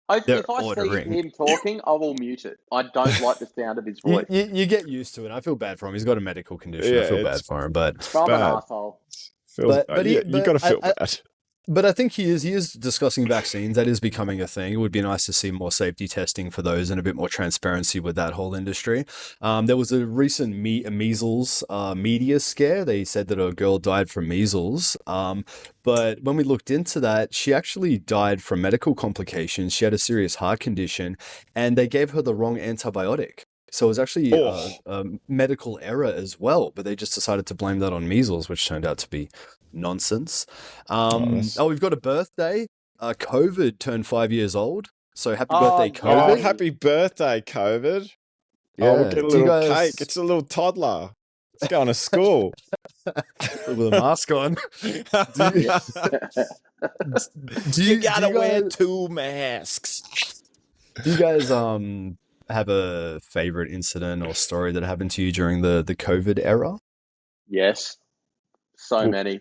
If I see him talking, I will mute it. I don't like the sound of his voice. You get used to it. I feel bad for him. He's got a medical condition. I feel bad for him, but I'm an asshole. You got to feel bad. But I think he is discussing vaccines. That is becoming a thing. It would be nice to see more safety testing for those and a bit more transparency with that whole industry. There was a recent measles media scare. They said that a girl died from measles. But when we looked into that, she actually died from medical complications. She had a serious heart condition, and they gave her the wrong antibiotic. So it was actually a medical error as well, but they just decided to blame that on measles, which turned out to be nonsense. We've got a birthday. COVID turned 5 years old. So happy birthday, COVID. Oh, happy birthday, COVID. Yeah. We'll get a little cake. It's a little toddler. It's going to school. With a mask on. You gotta wear 2 masks. Do you guys have a favorite incident or story that happened to you during the COVID era? Yes. So many.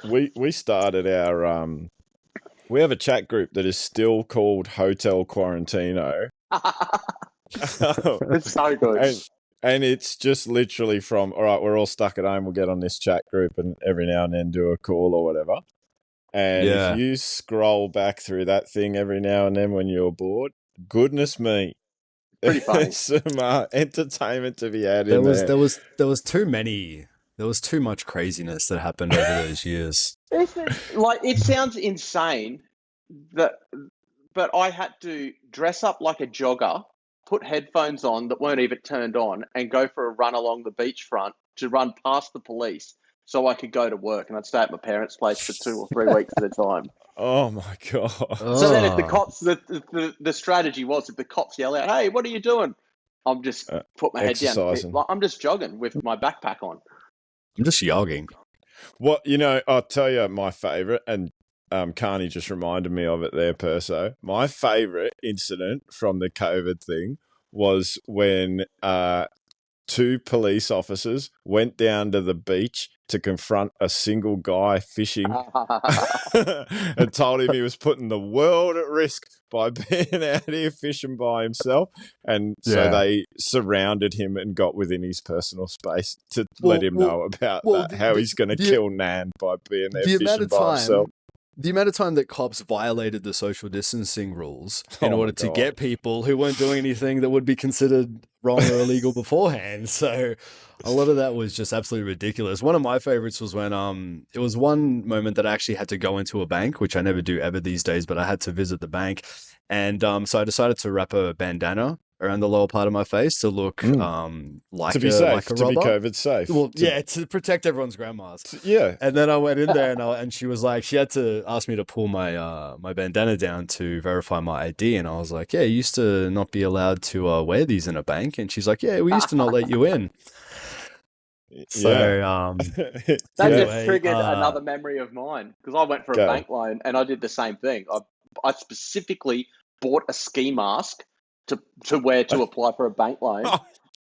We started our we have a chat group that is still called Hotel Quarantino. It's so good. And it's just literally from, all right, we're all stuck at home, we'll get on this chat group and every now and then do a call or whatever. And if you scroll back through that thing every now and then when you're bored, goodness me. Pretty funny. Some entertainment to be had in there. There was too many There was too much craziness that happened over those years. Like, it sounds insane that, but I had to dress up like a jogger, put headphones on that weren't even turned on, and go for a run along the beachfront to run past the police so I could go to work. And I'd stay at my parents' place for 2 or 3 weeks at a time. Oh my God. So then, if the Oh. cops, the strategy was, if the cops yell out, "Hey, what are you doing?" I'm just put my head down. Exercising. Like, I'm just jogging with my backpack on. I'm just jogging. Well, I'll tell you my favourite, and Carney just reminded me of it there, Perso. My favourite incident from the COVID thing was when 2 police officers went down to the beach to confront a single guy fishing and told him he was putting the world at risk by being out here fishing by himself. And so they surrounded him and got within his personal space to let him know about that, how he's going to kill Nan by being there fishing by himself. The amount of time that cops violated the social distancing rules in order to get people who weren't doing anything that would be considered wrong or illegal beforehand. So a lot of that was just absolutely ridiculous. One of my favorites was when it was one moment that I actually had to go into a bank, which I never do ever these days, but I had to visit the bank. And so I decided to wrap a bandana around the lower part of my face to look like to be safe, like a to robber. be COVID safe. Well, to protect everyone's grandmas. Yeah. And then I went in there and she was like, she had to ask me to pull my my bandana down to verify my ID. And I was like, yeah, you used to not be allowed to wear these in a bank. And she's like, yeah, we used to not let you in. So that just triggered another memory of mine, because I went for a bank loan and I did the same thing. I specifically bought a ski mask to wear to apply for a bank loan.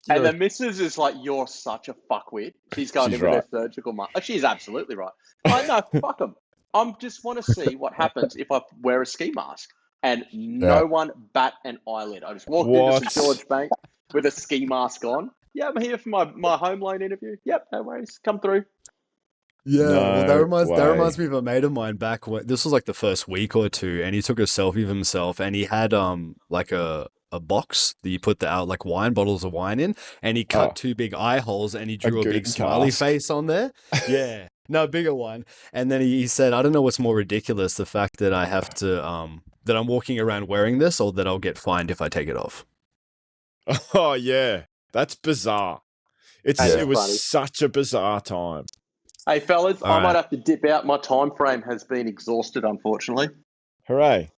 And the missus is like, "You're such a fuckwit." She's going in with her surgical mask. She's absolutely right. I know, fuck them. I just want to see what happens if I wear a ski mask. And no one bat an eyelid. I just walked into St. George Bank with a ski mask on. Yeah, I'm here for my home loan interview. Yep, no worries. Come through. Yeah, well, that reminds me of a mate of mine back when this was like the first week or two, and he took a selfie of himself, and he had like a box that you put like wine bottles of wine in, and he cut 2 big eye holes, and he drew a big smiley face on there. Yeah, no, a bigger one. And then he said, "I don't know what's more ridiculous, the fact that I have to that I'm walking around wearing this, or that I'll get fined if I take it off." Oh yeah, that's bizarre. It was such a bizarre time. Hey, fellas, I might have to dip out. My time frame has been exhausted, unfortunately. Hooray.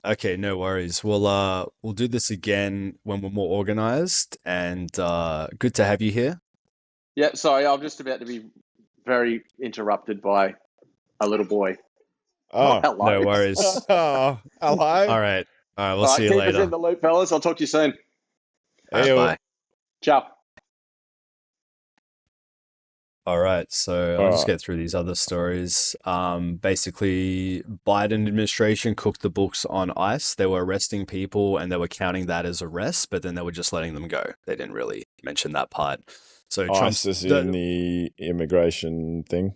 Okay, no worries. We'll do this again when we're more organized, and good to have you here. Yeah, sorry, I'm just about to be very interrupted by a little boy. Oh, no worries. Oh, hello. All right, we'll see you later. Keep us in the loop, fellas. I'll talk to you soon. Bye. Ciao. All right, so I'll just get through these other stories. Basically, Biden administration cooked the books on ICE. They were arresting people and they were counting that as arrests, but then they were just letting them go. They didn't really mention that part. So ICE is in the immigration thing?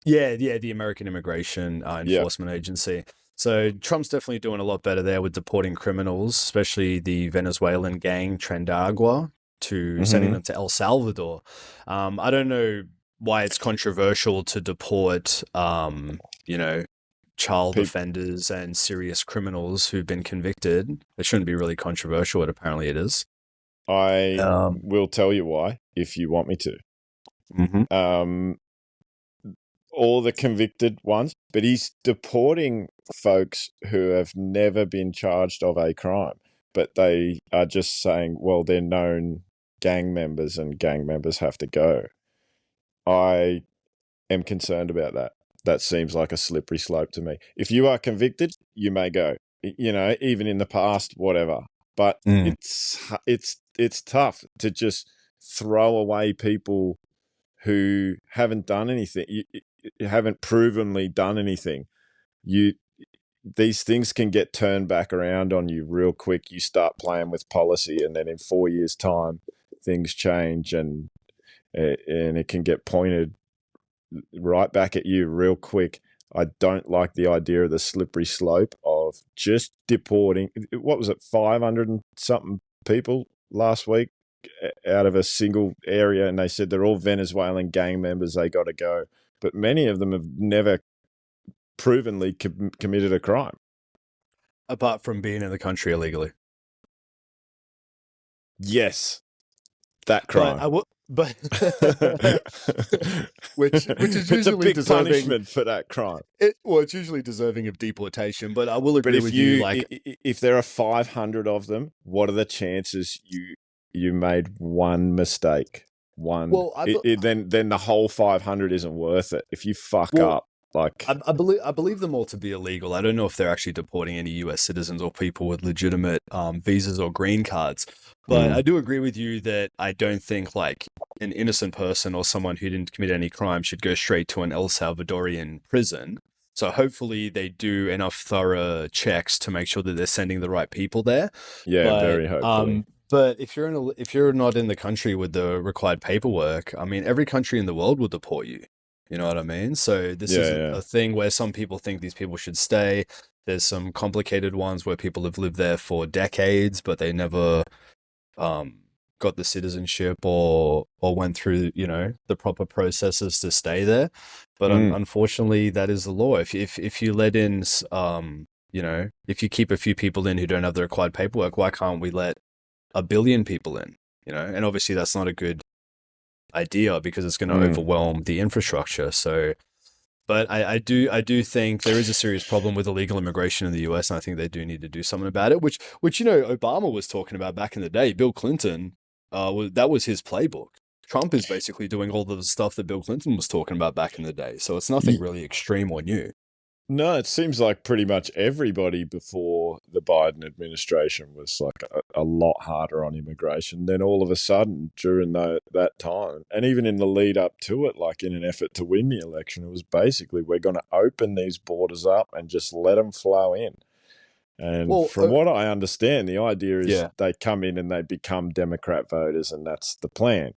Yeah, the American Immigration Enforcement Agency. So Trump's definitely doing a lot better there with deporting criminals, especially the Venezuelan gang Trandagua, to sending them to El Salvador. I don't know why it's controversial to deport, child offenders and serious criminals who've been convicted. It shouldn't be really controversial, but apparently it is. I will tell you why, if you want me to. All the convicted ones, but he's deporting folks who have never been charged of a crime, but they are just saying, well, they're known gang members and gang members have to go. I am concerned about that. That seems like a slippery slope to me. If you are convicted, you may go, even in the past, whatever. But it's tough to just throw away people who haven't done anything. You haven't provenly done anything. These things can get turned back around on you real quick. You start playing with policy, and then in 4 years' time, things change, and it can get pointed right back at you real quick. I don't like the idea of the slippery slope of just deporting. What was it, 500 and something people last week out of a single area, and they said they're all Venezuelan gang members. They got to go, but many of them have never provenly committed a crime. Apart from being in the country illegally. Yes, that crime. But I will, but which is usually it's a big deserving punishment for that crime. It's usually deserving of deportation. But I will agree But with you. Like, if there are 500 of them, what are the chances you made one mistake? One. well, Then the whole 500 isn't worth it. If you fuck Well, up, like I believe them all to be illegal. I don't know if they're actually deporting any U.S. citizens or people with legitimate visas or green cards. But I do agree with you that I don't think like an innocent person or someone who didn't commit any crime should go straight to an El Salvadorian prison. So hopefully they do enough thorough checks to make sure that they're sending the right people there. yeah, very hopefully. But if you're not in the country with the required paperwork, I mean, every country in the world will deport you. You know what I mean? So this isn't a thing where some people think these people should stay. There's some complicated ones where people have lived there for decades, but they never got the citizenship or went through, the proper processes to stay there. But unfortunately, that is the law. If you let in, if you keep a few people in who don't have the required paperwork, why can't we let 1 billion people in? And obviously that's not a good idea because it's going to overwhelm the infrastructure. So, but I do think there is a serious problem with illegal immigration in the US, and I think they do need to do something about it. Which Obama was talking about back in the day. Bill Clinton, that was his playbook. Trump is basically doing all the stuff that Bill Clinton was talking about back in the day. So it's nothing really extreme or new. No, it seems like pretty much everybody before the Biden administration was like a lot harder on immigration. Then all of a sudden, during that time, and even in the lead up to it, like in an effort to win the election, it was basically we're going to open these borders up and just let them flow in. And from what I understand, the idea is they come in and they become Democrat voters, and that's the plan.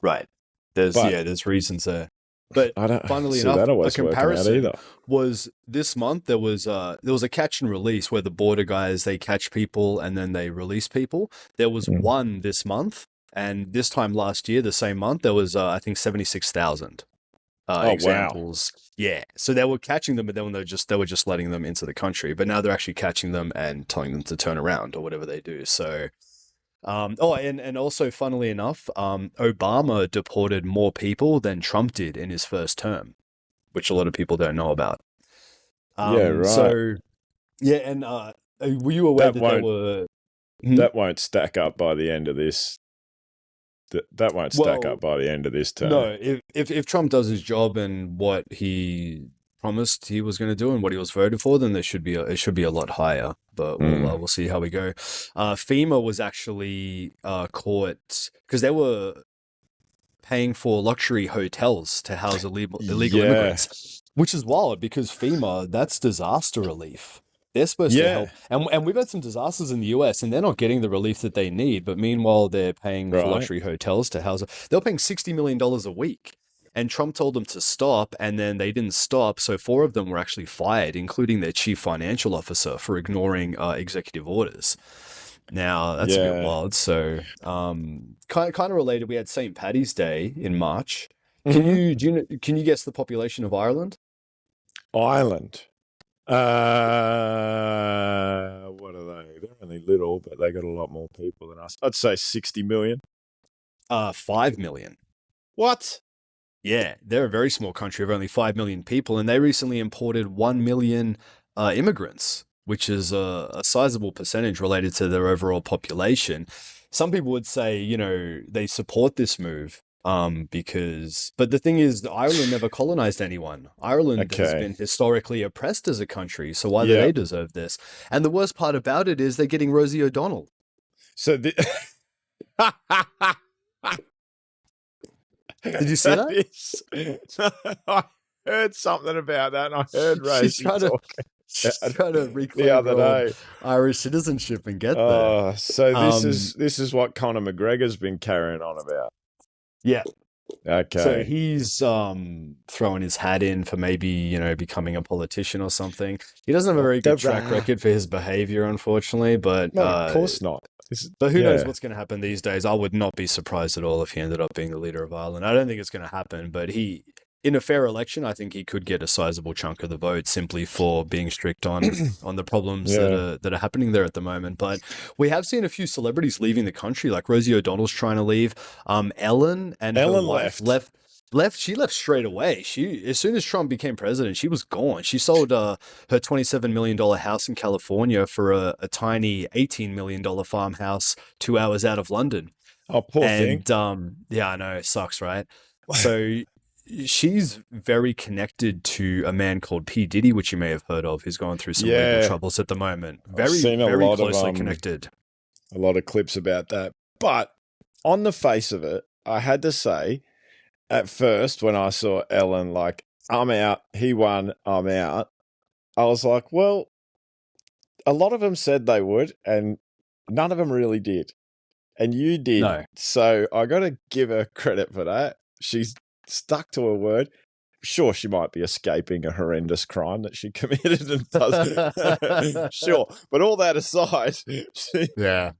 Right. There's reasons there. But funnily enough, a comparison was this month. There was a catch and release where the border guys, they catch people and then they release people. There was one this month, and this time last year, the same month, there was I think 76,000 examples. Wow. Yeah, so they were catching them, but then they were just letting them into the country. But now they're actually catching them and telling them to turn around or whatever they do. So. And also, funnily enough, Obama deported more people than Trump did in his first term, which a lot of people don't know about. Yeah, right. So, yeah, and were you aware that there were... That won't stack up by the end of this. That won't stack up by the end of this term. No, if Trump does his job and what he promised he was going to do and what he was voted for, then it should be a lot higher. But we'll see how we go. FEMA was actually caught because they were paying for luxury hotels to house illegal immigrants, which is wild because FEMA, that's disaster relief. They're supposed to help. And we've had some disasters in the US and they're not getting the relief that they need. But meanwhile, they're paying for luxury hotels to house. They were paying $60 million a week. And Trump told them to stop, and then they didn't stop. So 4 of them were actually fired, including their chief financial officer for ignoring executive orders. Now, that's a bit wild. So kind of related, we had St. Paddy's Day in March. Can you guess the population of Ireland? Ireland. What are they? They're only little, but they got a lot more people than us. I'd say 60 million. 5 million. What? Yeah, they're a very small country of only 5 million people, and they recently imported 1 million immigrants, which is a sizable percentage related to their overall population. Some people would say, they support this move but the thing is, Ireland never colonized anyone. Ireland has been historically oppressed as a country, so why do they deserve this? And the worst part about it is they're getting Rosie O'Donnell. So Did you see that? I heard something about that, and I heard Rosie talking trying to reclaim the other day Irish citizenship and get there. So this is what Conor McGregor's been carrying on about. Yeah. Okay. So he's throwing his hat in for maybe, becoming a politician or something. He doesn't have a very good track record for his behavior, unfortunately, but no, of course not. But who knows Yeah. what's going to happen these days? I would not be surprised at all if he ended up being the leader of Ireland. I don't think it's going to happen, but in a fair election, I think he could get a sizable chunk of the vote simply for being strict on the problems Yeah. that are happening there at the moment. But we have seen a few celebrities leaving the country, like Rosie O'Donnell's trying to leave. Ellen and her Ellen wife left. She left straight away. She, as soon as Trump became president, she was gone. She sold her $27 million house in California for a tiny $18 million farmhouse 2 hours out of London. Oh, poor thing. And yeah, I know, it sucks, right? So she's very connected to a man called P. Diddy, which you may have heard of, who's going through some legal Yeah. troubles at the moment. I've Very, seen a very lot of, closely connected. a lot of clips about that. But on the face of it, I had to say, at first, when I saw Ellen, like, I'm out, he won, I'm out, I was like, well, a lot of them said they would, and none of them really did. And you did. No. So I got to give her credit for that. She's stuck to her word. Sure, she might be escaping a horrendous crime that she committed and does. Sure. But all that aside, Yeah.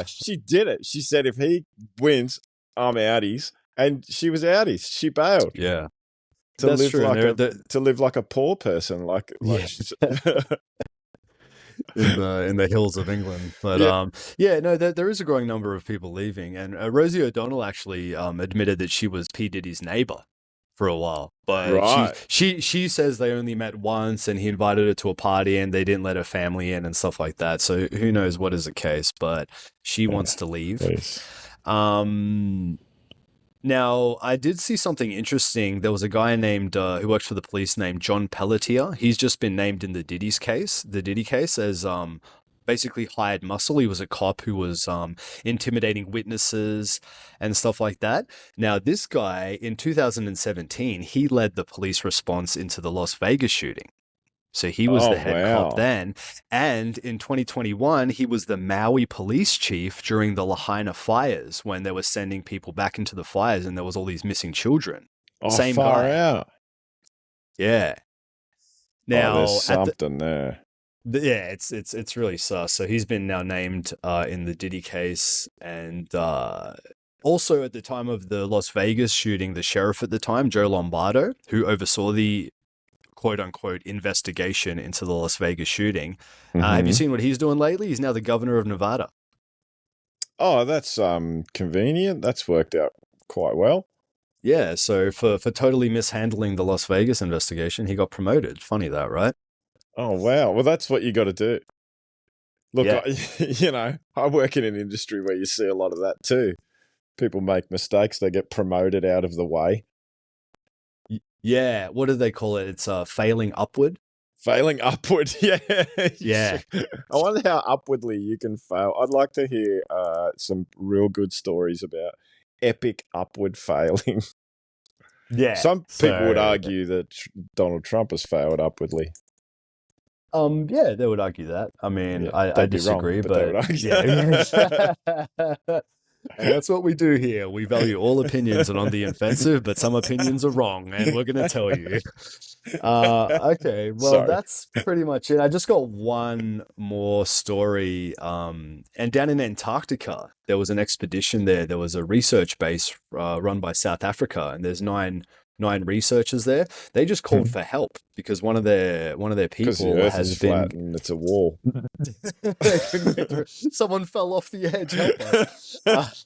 she did it. She said, if he wins, I'm outies. And she was outies. She bailed. Yeah. To That's live true. like They're- to live like a poor person, like Yeah. in the hills of England. But Yeah. no, there is a growing number of people leaving, and Rosie O'Donnell actually admitted that she was P. Diddy's neighbor for a while, but Right. she says they only met once, and he invited her to a party, and they didn't let her family in and stuff like that. So who knows what is the case? But she wants to leave. Please. Now, I did see something interesting. There was a guy named who works for the police named John Pelletier. He's just been named in the Diddy case, as basically hired muscle. He was a cop who was intimidating witnesses and stuff like that. Now, this guy in 2017, he led the police response into the Las Vegas shooting. So he was the head cop then. And in 2021, he was the Maui police chief during the Lahaina fires when they were sending people back into the fires and there was all these missing children. Oh, Same far guy. out. Yeah. Now, there's something there. yeah, it's really sus. So he's been now named in the Diddy case, and also at the time of the Las Vegas shooting, the sheriff at the time, Joe Lombardo, who oversaw the quote-unquote investigation into the Las Vegas shooting. Have you seen what he's doing lately? He's now the governor of Nevada. Oh, that's convenient. That's worked out quite well. Yeah, so for totally mishandling the Las Vegas investigation, he got promoted. Funny that, right? Oh, wow. Well, that's what you got to do. Look, Yeah. I work in an industry where you see a lot of that too. People make mistakes. They get promoted out of the way. Yeah, what do they call it? It's failing upward. Failing upward, yeah. Yeah. I wonder how upwardly you can fail. I'd like to hear some real good stories about epic upward failing. Yeah. Some people would argue that Donald Trump has failed upwardly. Yeah, they would argue that. I mean, I they'd be wrong, disagree, but they would argue. yeah. And that's what we do here. We value all opinions and on the offensive, but some opinions are wrong, and we're going to tell you. Okay, well, Sorry. that's pretty much it. I just got one more story. And down in Antarctica, there was an expedition there. There was a research base run by South Africa, and there's nine researchers there. They just called for help because one of their people the Earth has is been flat and it's a wall. Someone fell off the edge. Help us.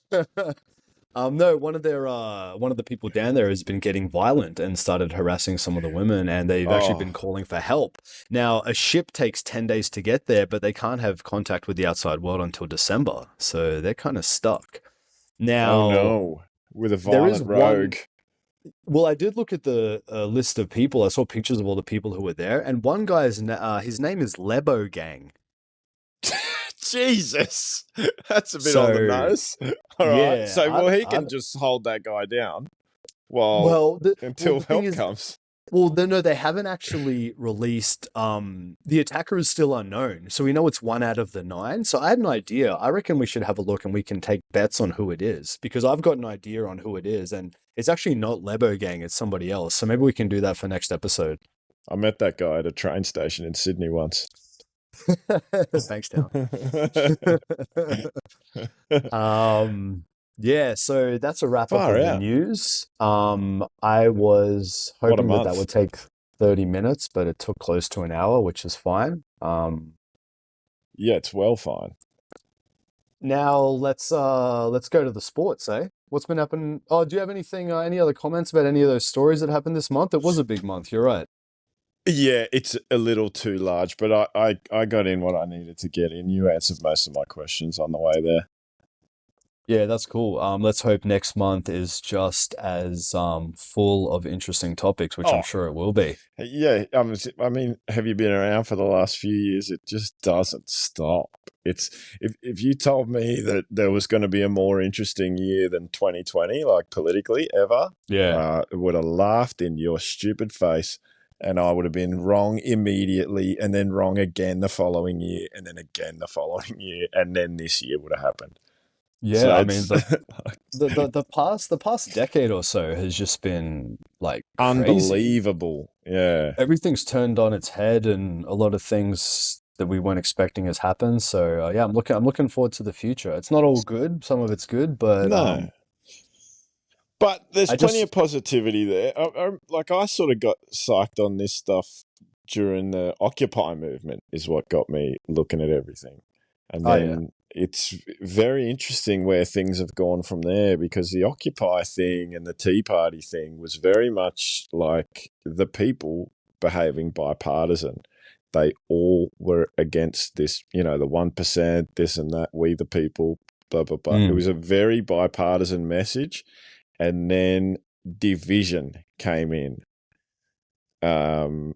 No, one of the people down there has been getting violent and started harassing some of the women, and they've actually been calling for help. Now, a ship takes 10 days to get there, but they can't have contact with the outside world until December, so they're kind of stuck. Now, Oh no, with a there is violent rogue. well, I did look at the list of people. I saw pictures of all the people who were there, and one guy's his name is Lebo Gang. Jesus, that's a bit on the nose. All right, yeah, so he can just hold that guy down until the thing help is- comes. Well, no, they haven't actually released. The attacker is still unknown, so we know it's 1 out of the 9. So I had an idea. I reckon we should have a look, and we can take bets on who it is, because I've got an idea on who it is, and it's actually not Lebo Gang; it's somebody else. So maybe we can do that for next episode. I met that guy at a train station in Sydney once. Bankstown. Yeah, so that's a wrap up Far of the out. news. I was What a hoping that month. would take 30 minutes, but it took close to an hour, which is fine. Yeah, it's well fine. Now let's go to the sports, eh? What's been happening? Oh, do you have anything, any other comments about any of those stories that happened this month? It was a big month, you're right. Yeah, it's a little too large, but I got in what I needed to get in. You answered most of my questions on the way there. Yeah, that's cool. Let's hope next month is just as full of interesting topics, which I'm Oh, sure it will be. yeah. I mean, have you been around for the last few years? It just doesn't stop. It's if you told me that there was going to be a more interesting year than 2020, like politically ever, Yeah. I would have laughed in your stupid face, and I would have been wrong immediately, and then wrong again the following year, and then again the following year, and then this year would have happened. So Yeah, I mean it's the past decade or so has just been like crazy. unbelievable. Yeah. Everything's turned on its head, and a lot of things that we weren't expecting has happened. So yeah, I'm looking forward to the future. It's not all good. Some of it's good, but No. But there's I plenty just of positivity there. I sort of got psyched on this stuff during the Occupy movement, is what got me looking at everything. And oh yeah, then it's very interesting where things have gone from there, because the Occupy thing and the Tea Party thing was very much like the people behaving bipartisan. They all were against this, the 1%, this and that, we the people, blah, blah, blah. It Mm. was a very bipartisan message. And then division came in. And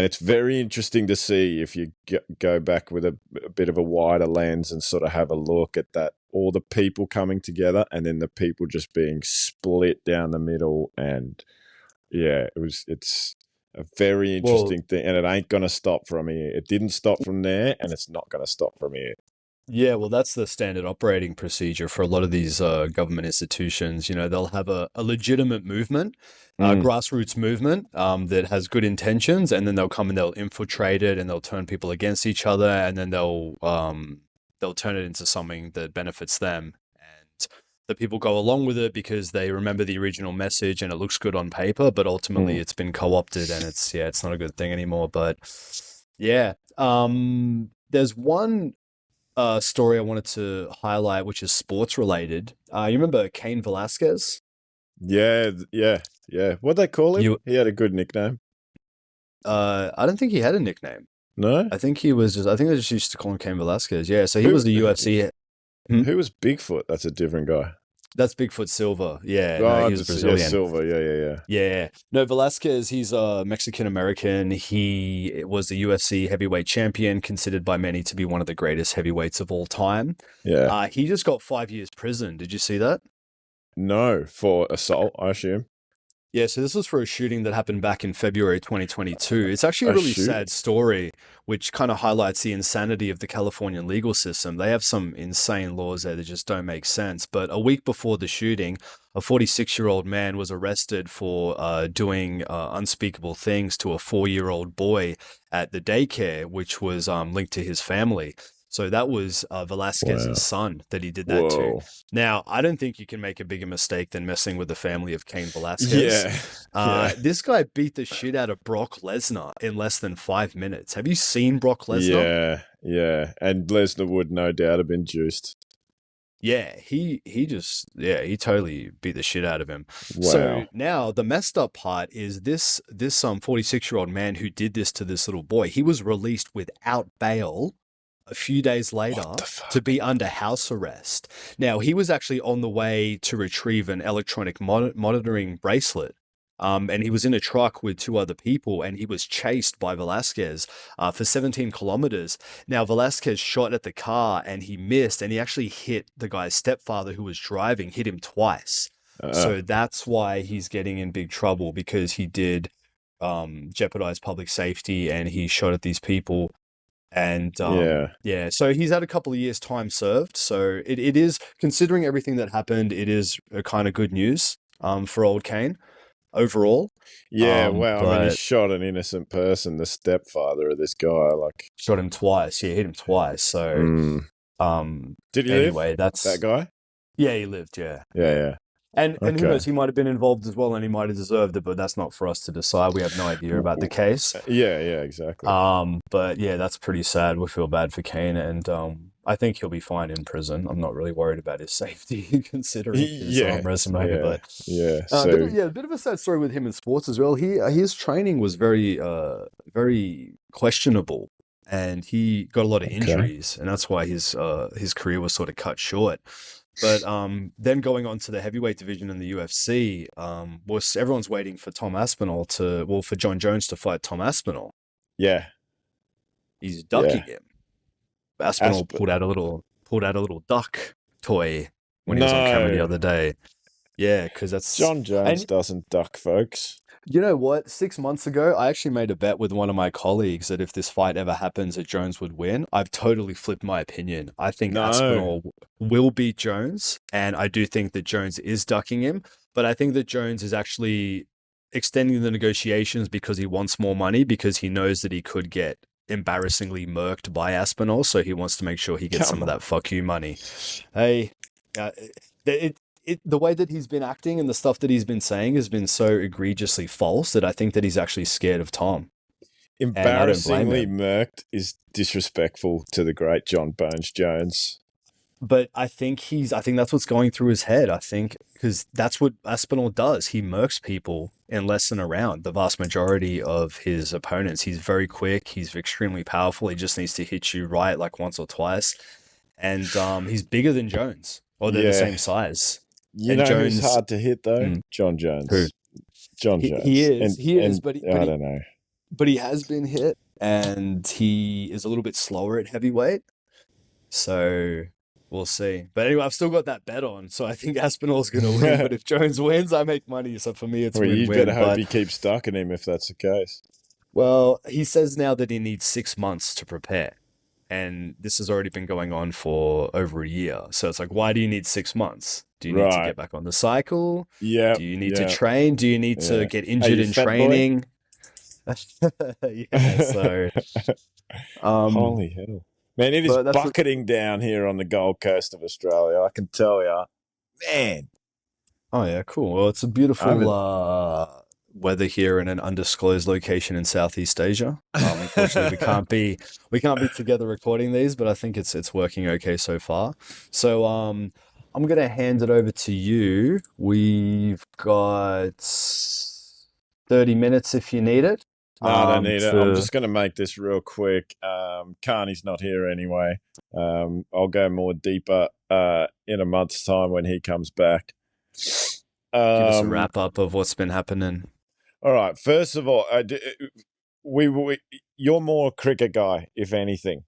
it's very interesting to see, if you go back with a bit of a wider lens and sort of have a look at that, all the people coming together and then the people just being split down the middle. And yeah, it's a very Well, interesting thing, and it ain't going to stop from here. It didn't stop from there, and it's not going to stop from here. yeah, well, that's the standard operating procedure for a lot of these government institutions. They'll have a legitimate movement, Mm, grassroots movement that has good intentions, and then they'll come and they'll infiltrate it, and they'll turn people against each other, and then they'll turn it into something that benefits them. And the people go along with it because they remember the original message and it looks good on paper, but ultimately mm. it's been co-opted, and it's not a good thing anymore. But yeah, there's one story I wanted to highlight, which is sports related. You remember Cain Velasquez? Yeah, yeah. What'd they call him? You, He had a good nickname. I don't think he had a nickname. No? I think they just used to call him Cain Velasquez. Yeah, so he Who was the UFC. Hmm? who was Bigfoot? That's a different guy. That's Bigfoot Silva. Yeah, no, Oh, he was yeah, Brazilian. Silver. Yeah. Yeah, no, Velasquez, he's a Mexican American. He was the UFC heavyweight champion, considered by many to be one of the greatest heavyweights of all time. Yeah. He just got 5 years prison. Did you see that? No, for assault, I assume. Yeah, so this was for a shooting that happened back in February 2022. It's actually a A really shoot? sad story, which kind of highlights the insanity of the Californian legal system. They have some insane laws there that just don't make sense. But a week before the shooting, a 46-year-old man was arrested for doing unspeakable things to a 4-year-old boy at the daycare, which was linked to his family. So that was Velasquez's Wow. son that he did that to. Whoa. Now, I don't think you can make a bigger mistake than messing with the family of Cain Velasquez. Yeah. Yeah. This guy beat the shit out of Brock Lesnar in less than 5 minutes. Have you seen Brock Lesnar? Yeah. And Lesnar would no doubt have been juiced. Yeah, he totally beat the shit out of him. Wow. So now the messed up part is this 46-year-old man who did this to this little boy. He was released without bail a few days later What the fuck? to be under house arrest. Now, he was actually on the way to retrieve an electronic monitoring bracelet. And he was in a truck with two other people, and he was chased by Velasquez for 17 kilometers. Now, Velasquez shot at the car and he missed, and he actually hit the guy's stepfather who was driving, hit him twice. So that's why he's getting in big trouble, because he did jeopardize public safety and he shot at these people. And yeah. so he's had a couple of years time served. So it is, considering everything that happened, it is a kind of good news for old Kane. overall. Yeah, well, I mean, he But shot an innocent person, the stepfather of this guy. Like, shot him twice. Yeah, hit him twice. So, um, did he live? anyway, That guy? yeah, he lived. Yeah, Yeah, yeah. yeah. And who Okay. knows? He might have been involved as well, and he might have deserved it. But that's not for us to decide. We have no idea about the case. Yeah, exactly. But yeah, that's pretty sad. We feel bad for Kane, and I think he'll be fine in prison. I'm not really worried about his safety considering his resume. But So a bit of a sad story with him in sports as well. His training was very questionable, and he got a lot of injuries, and that's why his career was sort of cut short. But then going on to the heavyweight division in the UFC, everyone's waiting for for John Jones to fight Tom Aspinall. yeah, He's ducking him. Aspinall pulled out a little duck toy when he was on camera the other day. Yeah, because that's John Jones doesn't duck, folks. You know what? 6 months ago, I actually made a bet with one of my colleagues that if this fight ever happens, that Jones would win. I've totally flipped my opinion. I think Aspinall will beat Jones, and I do think that Jones is ducking him. But I think that Jones is actually extending the negotiations because he wants more money, because he knows that he could get embarrassingly murked by Aspinall, so he wants to make sure he gets some of that fuck you money. Hey, the way that he's been acting and the stuff that he's been saying has been so egregiously false that I think that he's actually scared of Tom. Embarrassingly murked is disrespectful to the great John Bones Jones. But I think that's what's going through his head. I think because that's what Aspinall does. He murks people in less than a round. The vast majority of his opponents. He's very quick. He's extremely powerful. He just needs to hit you right like once or twice. And he's bigger than Jones. Or they're the same size. You know Jones, who's hard to hit though? John Jones. Who? John Jones. He is, but I don't know. But he has been hit, and he is a little bit slower at heavyweight. So we'll see. But anyway, I've still got that bet on, so I think Aspinall's going to win. But if Jones wins, I make money. So for me, it's win-win. You better hope he keeps ducking him if that's the case. Well, he says now that he needs 6 months to prepare. And this has already been going on for over a year. So it's like, why do you need 6 months? Do you need to get back on the cycle? Yeah. Do you need to train? Do you need to get injured in training? So holy hell. Man, it is bucketing down here on the Gold Coast of Australia, I can tell you. Man. Oh yeah, cool. Well, it's a beautiful weather here in an undisclosed location in Southeast Asia. Unfortunately, we can't be together recording these, but I think it's working okay so far. So I'm gonna hand it over to you. We've got 30 minutes if you need it. No, I don't need it. I'm just gonna make this real quick. Carney's not here anyway. I'll go more deeper in a month's time when he comes back. Give us a wrap up of what's been happening. All right. First of all, you're more a cricket guy, if anything.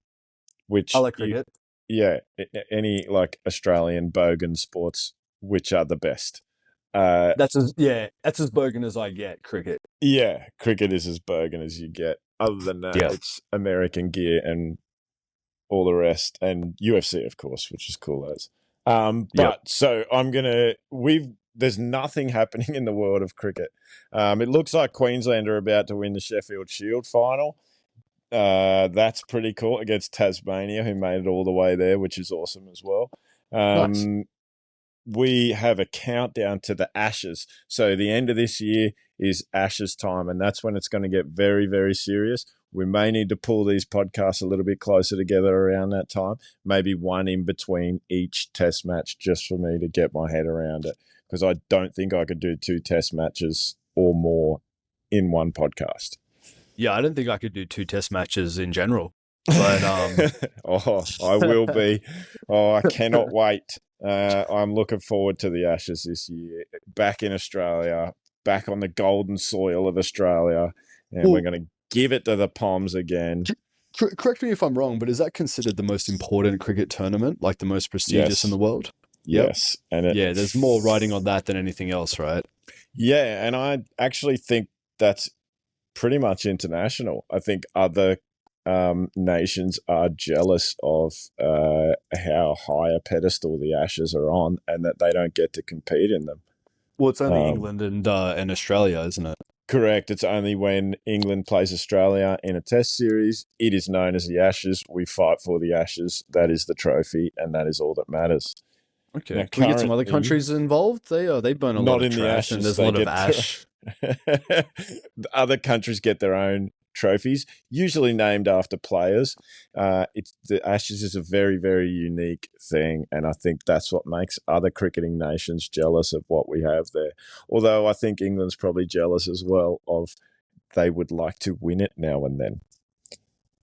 Which I like cricket. Any like Australian bogan sports, which are the best? That's as bogan as I get. Cricket. Yeah, cricket is as bogan as you get. Other than that, it's American gear and all the rest, and UFC, of course, which is cool as. So there's nothing happening in the world of cricket. It looks like Queensland are about to win the Sheffield Shield final. That's pretty cool against Tasmania, who made it all the way there, which is awesome as well. Nice. We have a countdown to the Ashes. So the end of this year is Ashes time, and that's when it's going to get very, very serious. We may need to pull these podcasts a little bit closer together around that time, maybe one in between each test match just for me to get my head around it, because I don't think I could do 2 test matches or more in one podcast. Yeah, I don't think I could do 2 test matches in general. But I will be. I cannot wait. I'm looking forward to the Ashes this year. Back in Australia, back on the golden soil of Australia, and we're going to give it to the Poms again. Correct me if I'm wrong, but is that considered the most important cricket tournament, like the most prestigious in the world? Yes. And there's more riding on that than anything else, right? Yeah, and I actually think that's pretty much international. I think other nations are jealous of how high a pedestal the Ashes are on, and that they don't get to compete in them. Well, it's only Um, England and Australia, isn't it? Correct. It's only when England plays Australia in a test series. It is known as the Ashes. We fight for the Ashes. That is the trophy, and that is all that matters. Okay. Now, Can we get some other currently, countries involved? They burn a lot not of in the trash and Ashes. there's a They lot of get ash. the other countries get their own trophies, usually named after players. It's the Ashes is a very, very unique thing, and I think that's what makes other cricketing nations jealous of what we have there. Although I think England's probably jealous as well of they would like to win it now and then.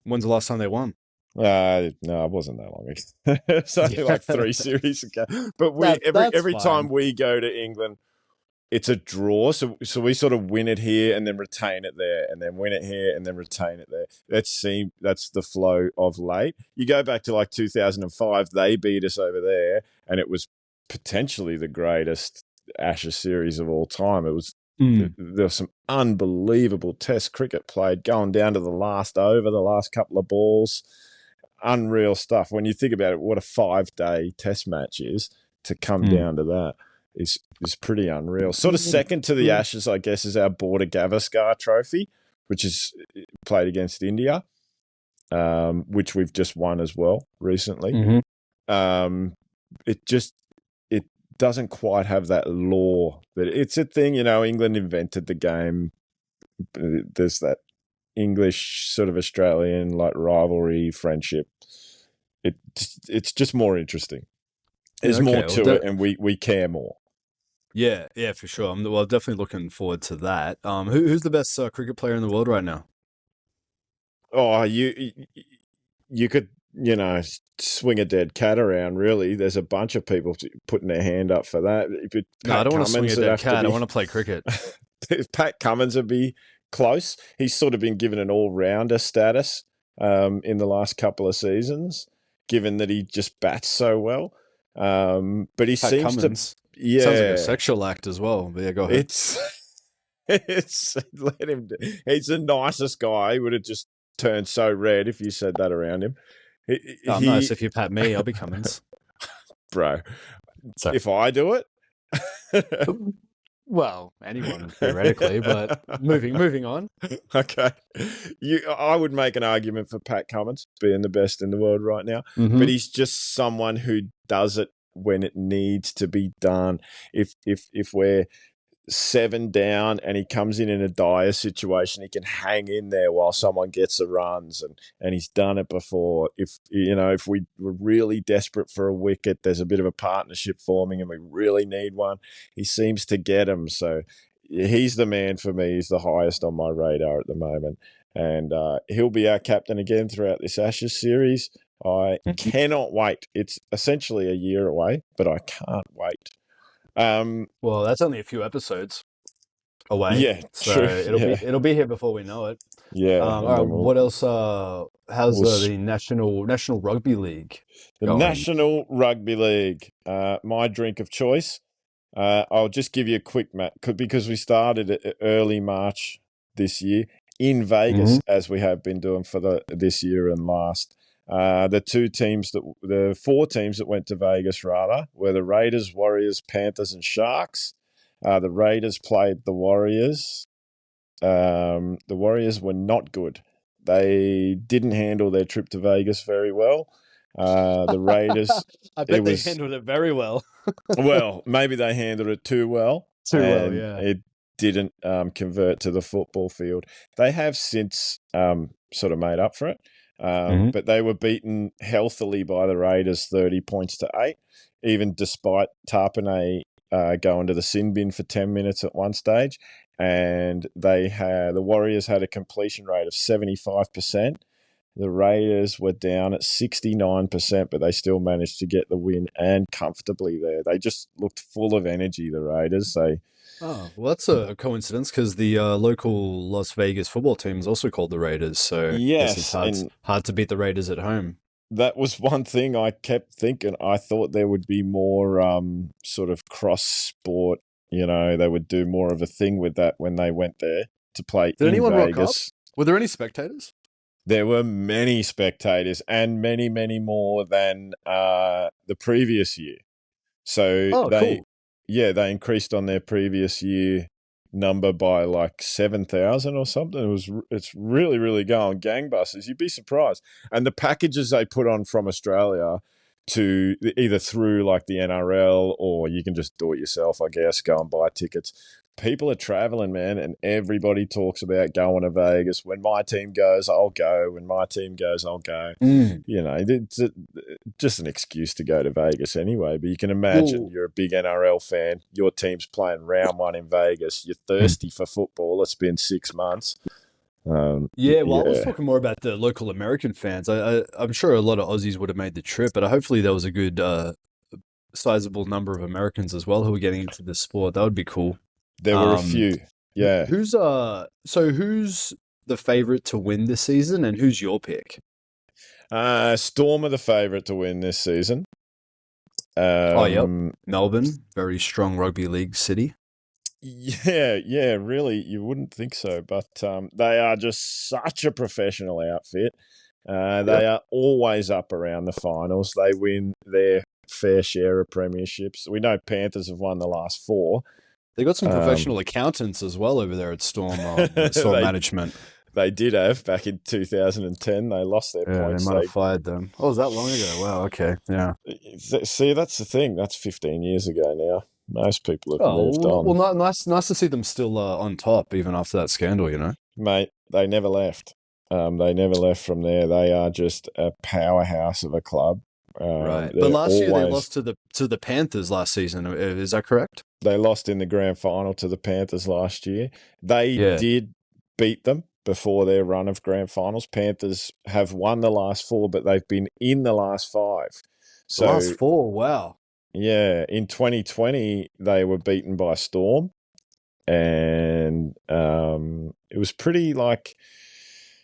When's the last time they won? No, it wasn't that long ago. It's only like 3 series ago. But That's every time fine. we go to England, it's a draw. So we sort of win it here and then retain it there, and then win it here and then retain it there. That's the flow of late. You go back to like 2005, they beat us over there, and it was potentially the greatest Ashes series of all time. It was. There was some unbelievable test cricket played, going down to the last over, the last couple of balls. Unreal stuff. When you think about it, what a 5-day test match is, to come down to that is pretty unreal. Sort of second to the Ashes, I guess, is our Border Gavaskar Trophy, which is played against India, which we've just won as well recently. It doesn't quite have that lore. That it's a thing, England invented the game. There's that English sort of Australian like rivalry, friendship. It's just more interesting. There's more to it, and we care more. Yeah, for sure. I'm definitely looking forward to that. Who's the best cricket player in the world right now? Oh, you could swing a dead cat around. Really, there's a bunch of people putting their hand up for that. No, I don't want to swing a dead cat. I want to play cricket. Pat Cummins would be close. He's sort of been given an all-rounder status in the last couple of seasons, given that he just bats so well. But he Pat seems Cummins. Yeah, sounds like a sexual act as well. But yeah, go ahead. It's let him. He's the nicest guy. He would have just turned so red if you said that around him. Nice. If you pat me, I'll be Cummins. Bro, Sorry. if I do it. Well, anyone theoretically, but moving on. Okay, I would make an argument for Pat Cummins being the best in the world right now, Mm-hmm. but he's just someone who does it when it needs to be done. If we're 7 down and he comes in a dire situation, he can hang in there while someone gets the runs, and he's done it before. If we were really desperate for a wicket, there's a bit of a partnership forming and we really need one, he seems to get them. So he's the man for me. He's the highest on my radar at the moment, and he'll be our captain again throughout this Ashes series. I cannot wait. It's essentially a year away, but I can't wait. Well, that's only a few episodes away. Yeah, so true. it'll be here before we know it. Yeah. All right, what else? How's the National Rugby League going? National Rugby League, my drink of choice. I'll just give you a quick map because we started it early March this year in Vegas, as we have been doing for this year and last. The 4 teams that went to Vegas rather were the Raiders, Warriors, Panthers, and Sharks. The Raiders played the Warriors. The Warriors were not good. They didn't handle their trip to Vegas very well. The Raiders, I bet they handled it very well. Well, maybe they handled it too well. Yeah. It didn't convert to the football field. They have since sort of made up for it. But they were beaten healthily by the Raiders 30 points to 8, even despite Tarpanay going to the sin bin for 10 minutes at one stage. And the Warriors had a completion rate of 75%. The Raiders were down at 69%, but they still managed to get the win, and comfortably there. They just looked full of energy, the Raiders. Oh, well, that's a coincidence because the local Las Vegas football team is also called the Raiders. So yes, it's hard to beat the Raiders at home. That was one thing I kept thinking. I thought there would be more sort of cross-sport, they would do more of a thing with that when they went there to play in anyone Vegas. rock up? Were there any spectators? There were many spectators, and many, many more than the previous year. So cool. Yeah, they increased on their previous year number by like 7,000 or something. It's really, really going gangbusters. You'd be surprised. And the packages they put on from Australia to either through like the NRL, or you can just do it yourself, I guess, go and buy tickets. People are traveling, man, and everybody talks about going to Vegas. When my team goes, I'll go. When my team goes, I'll go. Mm. You know, it's just an excuse to go to Vegas anyway. But you can imagine you're a big NRL fan. Your team's playing round one in Vegas. You're thirsty for football. It's been 6 months. Yeah, well, I was talking more about the local American fans. I'm sure a lot of Aussies would have made the trip, but hopefully there was a good, sizable number of Americans as well who were getting into the sport. That would be cool. There were a few. Yeah. Who's who's the favorite to win this season, and who's your pick? Storm are the favourite to win this season. Yep. Melbourne, very strong rugby league city. Yeah, really, you wouldn't think so, but they are just such a professional outfit. They are always up around the finals. They win their fair share of premierships. We know Panthers have won the last 4. They got some professional accountants as well over there at Storm Management. They did have back in 2010. They lost their points. They might have fired them. Oh, was that long ago? Wow, okay, yeah. See, that's the thing. That's 15 years ago now. Most people have moved on. Well, nice to see them still on top, even after that scandal, you know? Mate, they never left. They never left from there. They are just a powerhouse of a club. Right. But last year they lost to the Panthers last season. Is that correct? They lost in the grand final to the Panthers last year. They did beat them before their run of grand finals. Panthers have won the last 4, but they've been in the last 5. So the last 4, wow. Yeah, in 2020 they were beaten by Storm, and it was pretty like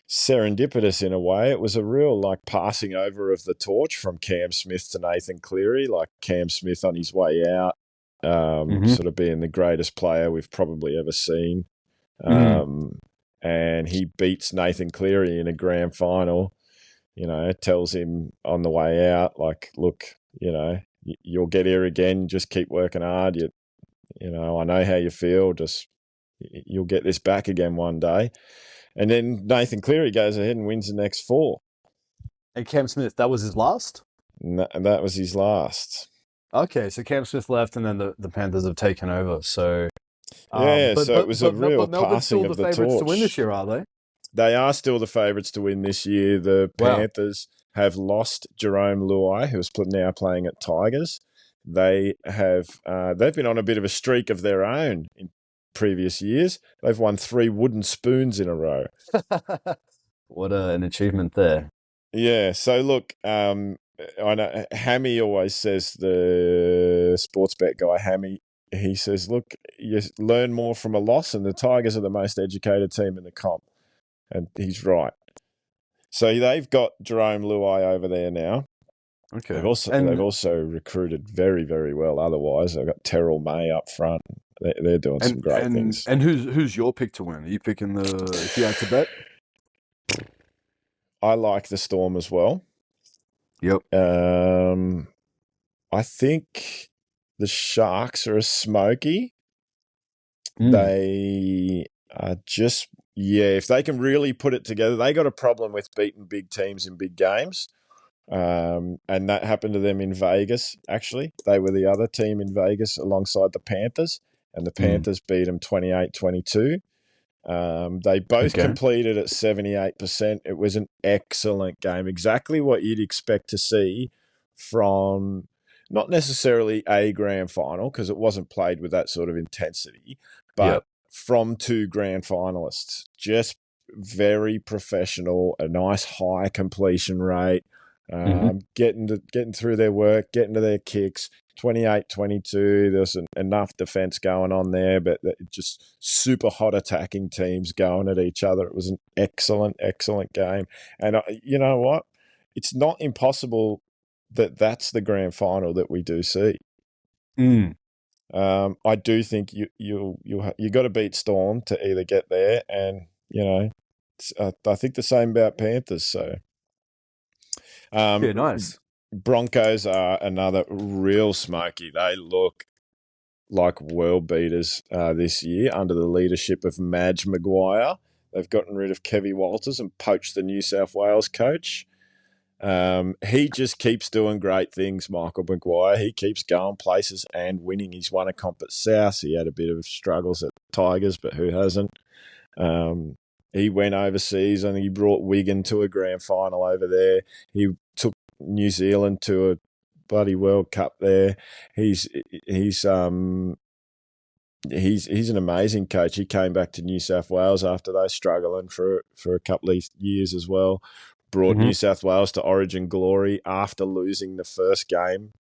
serendipitous in a way. It was a real like passing over of the torch from Cam Smith to Nathan Cleary, like Cam Smith on his way out, sort of being the greatest player we've probably ever seen. And he beats Nathan Cleary in a grand final, you know, tells him on the way out, like, look, you know, you'll get here again, just keep working hard. You know, I know how you feel, just you'll get this back again one day. And then Nathan Cleary goes ahead and wins the next 4. And Cam Smith, that was his last? That was his last. Okay, so Cam Smith left, and then the Panthers have taken over. So it was a real Melbourne's passing still of the the favourites torch. to win this year, are they? They are still the favourites to win this year. The Panthers have lost Jerome Luai, who's now playing at Tigers. They have they've been on a bit of a streak of their own in previous years. They've won 3 wooden spoons in a row. What an achievement there. Yeah. So look, I know Hammy always says, the sports bet guy Hammy, he says, look, you learn more from a loss, and the Tigers are the most educated team in the comp. And he's right. So they've got Jerome Luai over there now. Okay. They've also recruited very, very well. Otherwise, they've got Terrell May up front. They're doing some great things. And who's your pick to win? Are you picking if you had to bet? I like the Storm as well. Yep. I think the Sharks are a smoky. They are just, if they can really put it together, they got a problem with beating big teams in big games. And that happened to them in Vegas, actually. They were the other team in Vegas alongside the Panthers, and the Panthers beat them 28-22. They both completed at 78%. It was an excellent game, exactly what you'd expect to see from not necessarily a grand final, because it wasn't played with that sort of intensity, but from 2 grand finalists. Just very professional, a nice high completion rate, getting through their work, getting to their kicks. 28-22, there's enough defense going on there, but just super hot attacking teams going at each other. It was an excellent, excellent game. And you know what? It's not impossible that that's the grand final that we do see. I do think you got to beat Storm to either get there, and you know, I think the same about Panthers. So, nice. Broncos are another real smoky. They look like world beaters this year under the leadership of Madge Maguire. They've gotten rid of Kevy Walters and poached the New South Wales coach. He just keeps doing great things, Michael Maguire. He keeps going places and winning. He's won a comp at South. He had a bit of struggles at Tigers, but who hasn't? He went overseas and he brought Wigan to a grand final over there. He took New Zealand to a bloody World Cup there. He's an amazing coach. He came back to New South Wales after they struggling for a couple of years as well. Brought New South Wales to Origin glory after losing the first game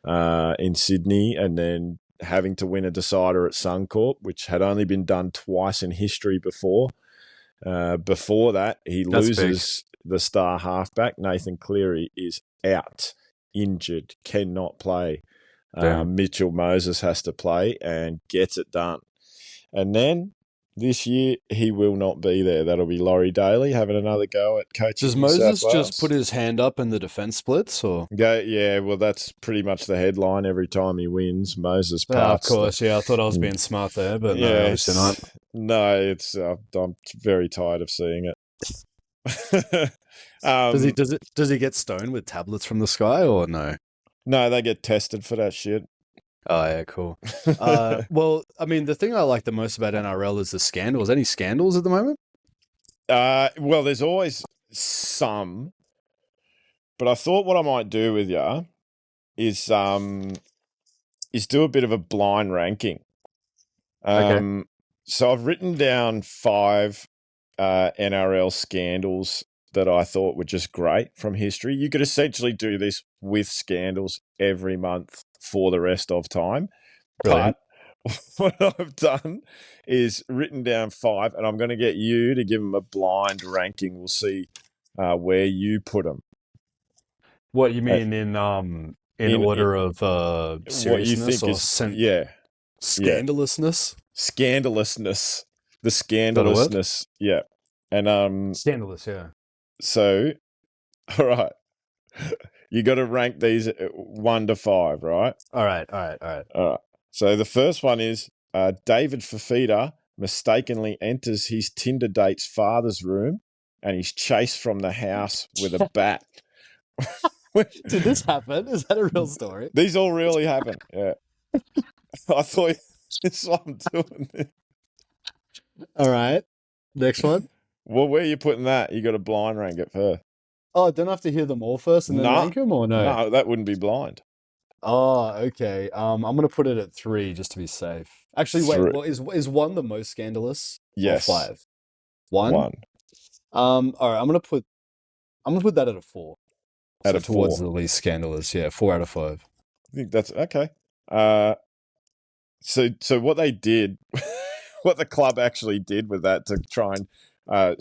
in Sydney and then having to win a decider at Suncorp, which had only been done twice in history before. Before that, he loses the star halfback. Nathan Cleary is out, injured, cannot play. Mitchell Moses has to play and gets it done. And then this year, he will not be there. That'll be Laurie Daly having another go at coaching. Does Moses just put his hand up in the defence splits? Or yeah, well, that's pretty much the headline every time he wins. Moses parts. Of course, I thought I was being smart there, but no, obviously not. No, it's I'm very tired of seeing it. Does he get stoned with tablets from the sky or no? No, they get tested for that shit. Oh, yeah, cool. Well, I mean, the thing I like the most about NRL is the scandals. Any scandals at the moment? Well, there's always some, but I thought what I might do with you is do a bit of a blind ranking. Okay. So I've written down 5 NRL scandals that I thought were just great from history. You could essentially do this with scandals every month for the rest of time. Brilliant. But what I've done is written down 5, and I'm going to get you to give them a blind ranking. We'll see where you put them. What you mean in order of seriousness what you think is scandalousness? Scandalousness. The scandalousness. Yeah. And scandalous, yeah. So, all right. You got to rank these 1 to 5, right? All right. So the first one is David Fafita mistakenly enters his Tinder date's father's room and he's chased from the house with a bat. Did this happen? Is that a real story? These all really happen. Yeah. I thought this is what I'm doing. All right. Next one. Well, where are you putting that? You got to blind rank it first. Oh, I don't have to hear them all first and then rank them, or no? No, that wouldn't be blind. Oh, okay. I'm gonna put it at 3 just to be safe. Actually, wait. Well, is 1 the most scandalous? Yes. Or 5? 1. All right. I'm gonna put that at a 4. At a 4. Towards the least scandalous. Yeah, 4 out of 5. I think that's okay. So what they did, what the club actually did with that to try and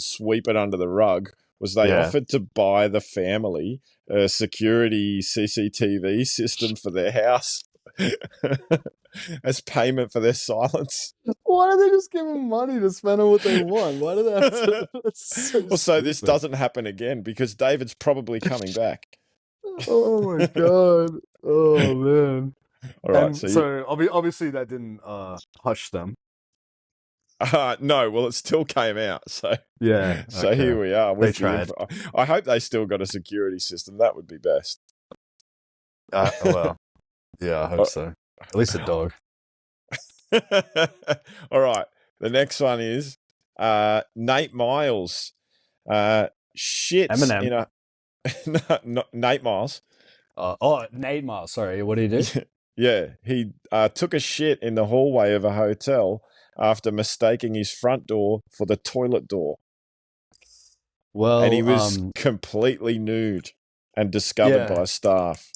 sweep it under the rug was they offered to buy the family a security CCTV system for their house as payment for their silence. Why don't they just give them money to spend on what they want? Why do they have to? So this doesn't happen again because David's probably coming back. Oh my god! Oh man! All right, so obviously that didn't hush them. No, well, it still came out. So yeah. So here we are. They tried. I hope they still got a security system. That would be best. Well, yeah, I hope so. At least a dog. All right. The next one is Nate Miles. Shits Eminem. in a no, Nate Miles. Nate Miles. Sorry, what did he do? Yeah, he took a shit in the hallway of a hotel after mistaking his front door for the toilet door. Well, and he was completely nude and discovered by staff.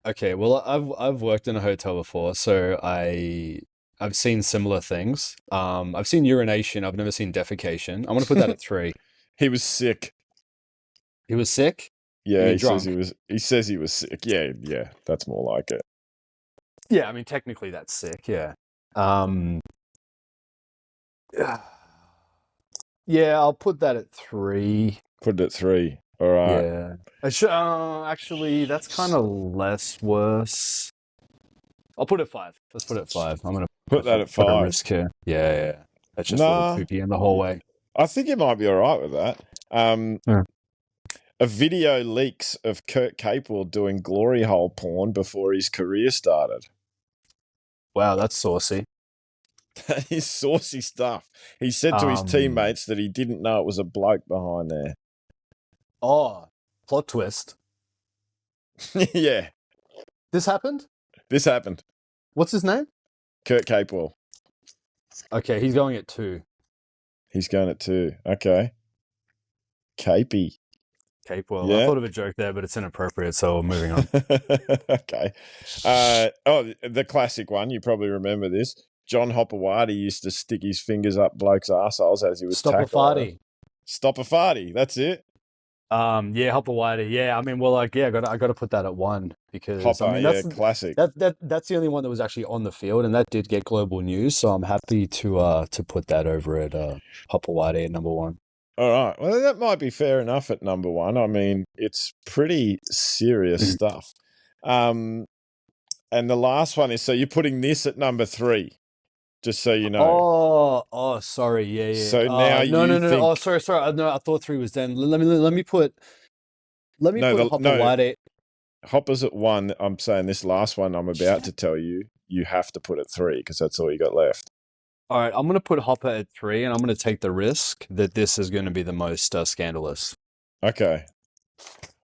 Okay, well, I've worked in a hotel before, so I've seen similar things. I've seen urination. I've never seen defecation. I'm gonna put that at 3. He was sick. He was sick? Yeah, he says he was sick. Yeah, that's more like it. Yeah, I mean technically that's sick, yeah. Yeah, I'll put that at 3. Put it at 3. All right. Yeah. Actually, that's kind of less worse. I'll put it 5. Let's put it 5. I'm gonna Put that at put a 5. risk here. Yeah. That's just a Nah. little poopy in the hallway. I think you might be all right with that. Yeah. A video leaks of Kurt Capewell doing glory hole porn before his career started. Wow, that's saucy. That is saucy stuff. He said to his teammates that he didn't know it was a bloke behind there. Oh, plot twist. Yeah. This happened? This happened. What's his name? Kurt Capewell. Okay, he's going at 2. He's going at 2. Okay. Capey. Capewell. Yeah. I thought of a joke there, but it's inappropriate, so we're moving on. Okay. The classic one. You probably remember this. John Hopewadi used to stick his fingers up blokes' arseholes as he was Stop a tackling. farty. Stop a farty. That's it. Yeah, Hopper Whitey. Yeah, I mean, well, like, yeah, I got to put that at 1 because Hopper, I mean, that's classic. That's the only one that was actually on the field, and that did get global news. So I'm happy to put that over at Hopper Whitey at number 1. All right. Well, that might be fair enough at number 1. I mean, it's pretty serious stuff. And the last one is, so you're putting this at number 3, just so you know. Oh, sorry. Yeah. So now no. think... Oh, sorry. No, I thought 3 was then. Let me put Hopper Whitey. Hopper's at 1. I'm saying this last one I'm about to tell you, you have to put at 3 because that's all you got left. All right, I'm going to put Hopper at 3, and I'm going to take the risk that this is going to be the most scandalous. Okay.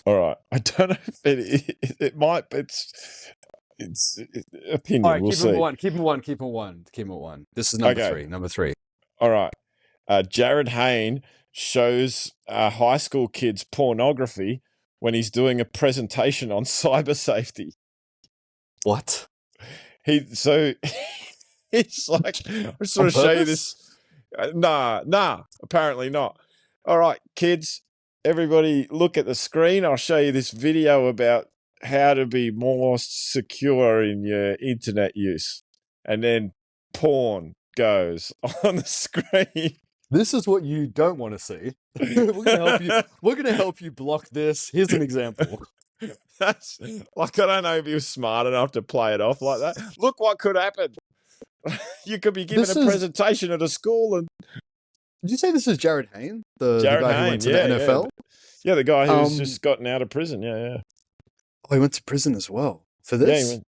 All right. I don't know if it might. It's opinion. All right, we'll keep see. it 1. This is number 3. Number 3. All right. Jared Hayne shows high school kids pornography when he's doing a presentation on cyber safety. What? It's like, I just want to show you this. Nah, apparently not. All right, kids, everybody look at the screen. I'll show you this video about how to be more secure in your internet use. And then porn goes on the screen. This is what you don't want to see. We're gonna help you block this. Here's an example. That's like, I don't know if he was smart enough to play it off like that. Look what could happen. You could be giving a presentation at a school and... Did you say this is Jared Hayne? The guy who went to the NFL? Yeah, the guy who's just gotten out of prison. Yeah. Oh, he went to prison as well for this?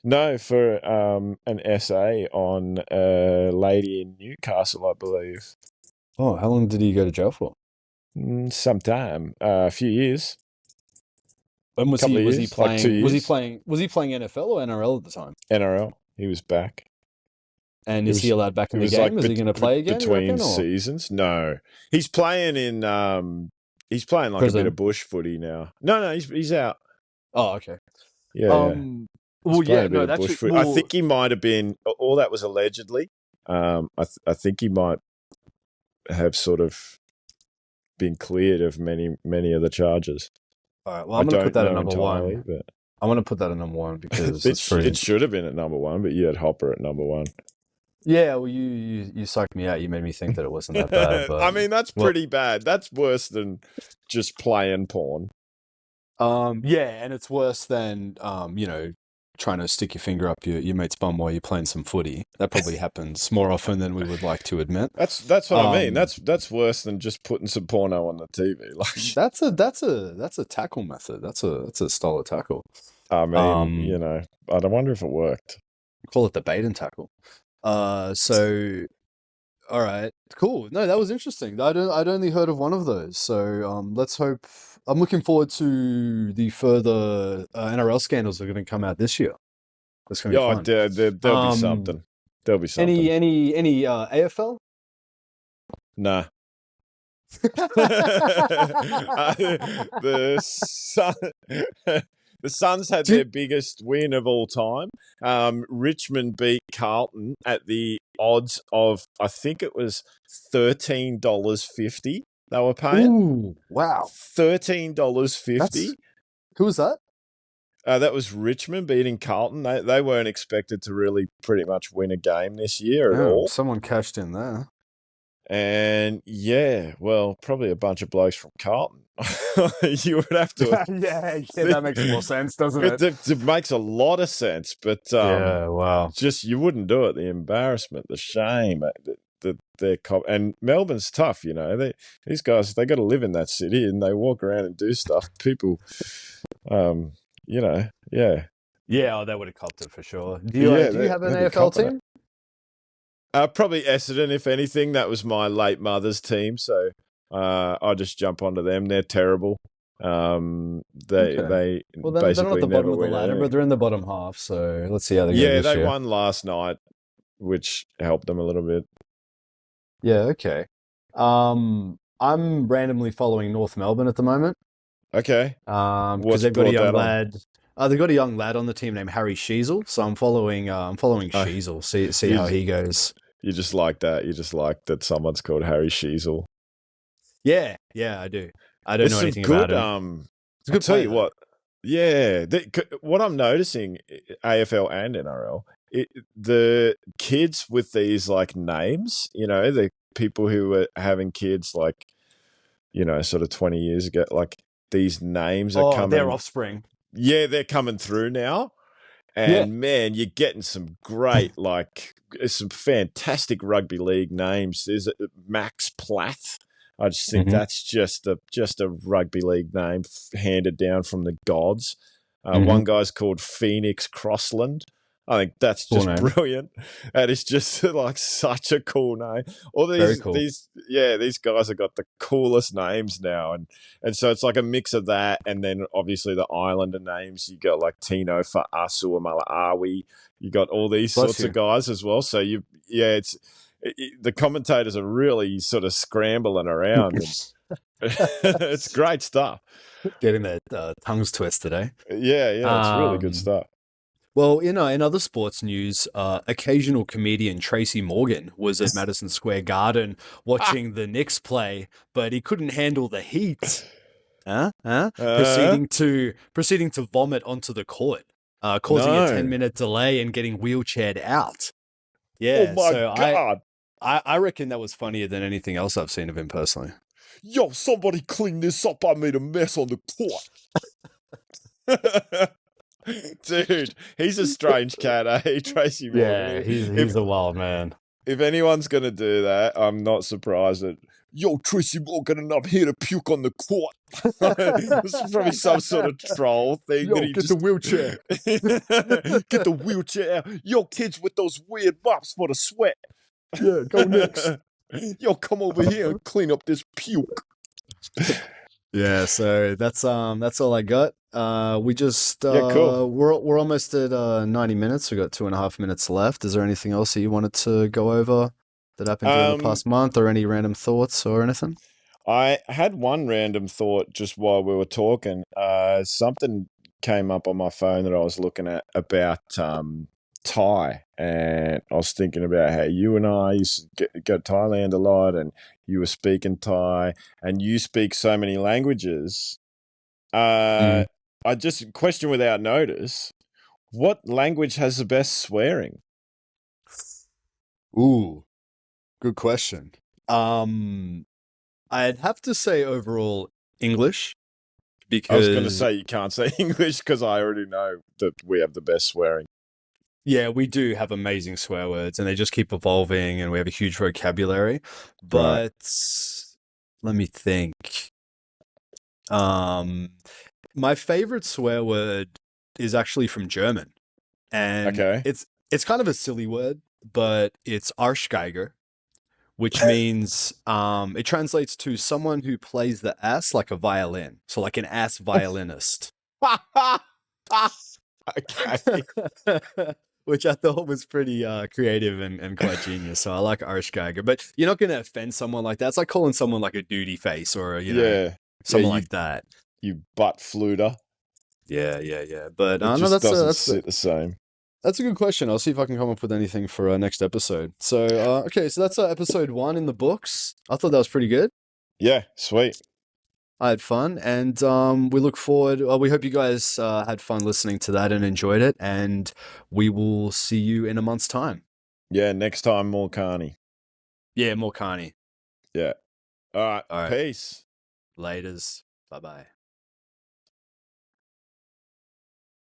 Yeah, for an essay on a lady in Newcastle, I believe. Oh, how long did he go to jail for? Some time, a few years. When was he playing? Like 2 years. Was he playing NFL or NRL at the time? NRL. He was back. And is he allowed back in the game? Is he going to play again between seasons? No, he's playing in. He's playing like prison. A bit of bush footy now. No, he's out. Oh, okay. Yeah. Well, yeah. No, that's. I think he might have been. All that was allegedly. I think he might have sort of been cleared of many of the charges. All right. Well, I'm going to put that at number 1. But I'm going to put that at number 1 because it should have been at number 1, but you had Hopper at number 1. Yeah, well, you psyched me out. You made me think that it wasn't that bad. But, I mean, that's pretty bad. That's worse than just playing porn. Yeah, and it's worse than trying to stick your finger up your mate's bum while you're playing some footy. That probably happens more often than we would like to admit. That's what I mean. That's worse than just putting some porno on the TV. Like that's a tackle method. That's a style of tackle. I mean, I don't wonder if it worked. Call it the bait and tackle. So, all right, cool. No, that was interesting. I'd only heard of one of those. So, let's hope. I'm looking forward to the further NRL scandals that are going to come out this year. That's going to be fun. There'll be something. There'll be something. Any AFL? Nah. The Suns had their biggest win of all time. Richmond beat Carlton at the odds of, I think it was $13.50 they were paying. Ooh, wow. $13.50. Who was that? That was Richmond beating Carlton. They weren't expected to really pretty much win a game this year at all. Someone cashed in there. And yeah, well, probably a bunch of blokes from Carlton. You would have to. Yeah, that makes more sense, doesn't it? It makes a lot of sense, but Yeah, wow. just you wouldn't do it. The embarrassment, the shame, and Melbourne's tough. These guys, they got to live in that city and they walk around and do stuff. People, yeah, Yeah, oh, they would have copped it for sure. Do you have an they'd be AFL copping it. team? Probably Essendon, if anything. That was my late mother's team, so I just jump onto them. They're terrible. They Well, they're not basically at the never bottom of the win ladder, anything. but they're in the bottom half. So let's see how they go Yeah, this they year. won last night, which helped them a little bit. Yeah, okay. I'm randomly following North Melbourne at the moment. Okay. Because What's they've got a brought young that on? lad. They've got a young lad on the team named Harry Sheasel. So I'm following Oh, Sheasel. See you how just- he goes. You just like that. You just like that someone's called Harry Sheasel. Yeah, I do. I don't There's know some anything good. about him. It's a I'll good tell player, you though. what. Yeah, what I'm noticing, AFL and NRL, the kids with these like names, the people who were having kids like, sort of 20 years ago, like these names are Oh, their coming. offspring. Yeah, they're coming through now. Yeah. And man, you're getting some great, some fantastic rugby league names. There's Max Plath. I just think Mhm. that's just a rugby league name handed down from the gods. Mhm. One guy's called Phoenix Crossland. I think that's Cool just name. brilliant. And it's just like such a cool name. All Very cool. these guys have got the coolest names now, and so it's like a mix of that, and then obviously the Islander names. You got like Tino for Asu Malaawi. You got all these Bless sorts you. of guys as well. So the commentators are really sort of scrambling around, and it's great stuff. Getting their tongues twisted, eh? Yeah, it's really good stuff. Well, in other sports news, occasional comedian Tracy Morgan was at Madison Square Garden watching the Knicks play, but he couldn't handle the heat. Proceeding to vomit onto the court, causing a No. 10-minute delay and getting wheelchaired out. Oh Yeah, my so God. I reckon that was funnier than anything else I've seen of him personally. Yo, somebody clean this up. I made a mess on the court. Dude, he's a strange cat, eh? Tracy Morgan. Yeah, he's a wild man. If anyone's going to do that, I'm not surprised that, yo, Tracy Morgan, and I'm here to puke on the court. This is probably some sort of troll thing. Yo, that he get the wheelchair. Get the wheelchair out. Yo, kids with those weird mops for the sweat. Yeah, go Knicks. Yo, come over here and clean up this puke. Yeah, so that's all I got. We just cool. We're almost at 90 minutes. We got 2.5 minutes left. Is there anything else that you wanted to go over that happened during the past month, or any random thoughts or anything? I had one random thought just while we were talking. Something came up on my phone that I was looking at about Thai, and I was thinking about how you and I used to go to Thailand a lot, and you were speaking Thai, and you speak so many languages. I just question without notice: what language has the best swearing? Ooh, good question. I'd have to say overall English, I was going to because say you can't say English because I already know that we have the best swearing. yeah, we do have amazing swear words, and they just keep evolving, and we have a huge vocabulary. But let me think. My favorite swear word is actually from German, and Okay. it's kind of a silly word, but it's Arschgeiger, which means it translates to someone who plays the ass like a violin, so like an ass violinist. Okay. Which I thought was pretty creative and quite genius. So I like Arschgeiger, but you're not going to offend someone like that. It's like calling someone like a duty face, or someone like that. You butt fluter. Yeah. But It no, just doesn't that's sit the same. That's a good question. I'll see if I can come up with anything for our next episode. So okay, so that's episode 1 in the books. I thought that was pretty good. Yeah, sweet. I had fun, and we look forward. We hope you guys had fun listening to that and enjoyed it. And we will see you in a month's time. Yeah, next time more Carney. Yeah, more Carney. Yeah. All right. All right. Peace. Laters. Bye bye.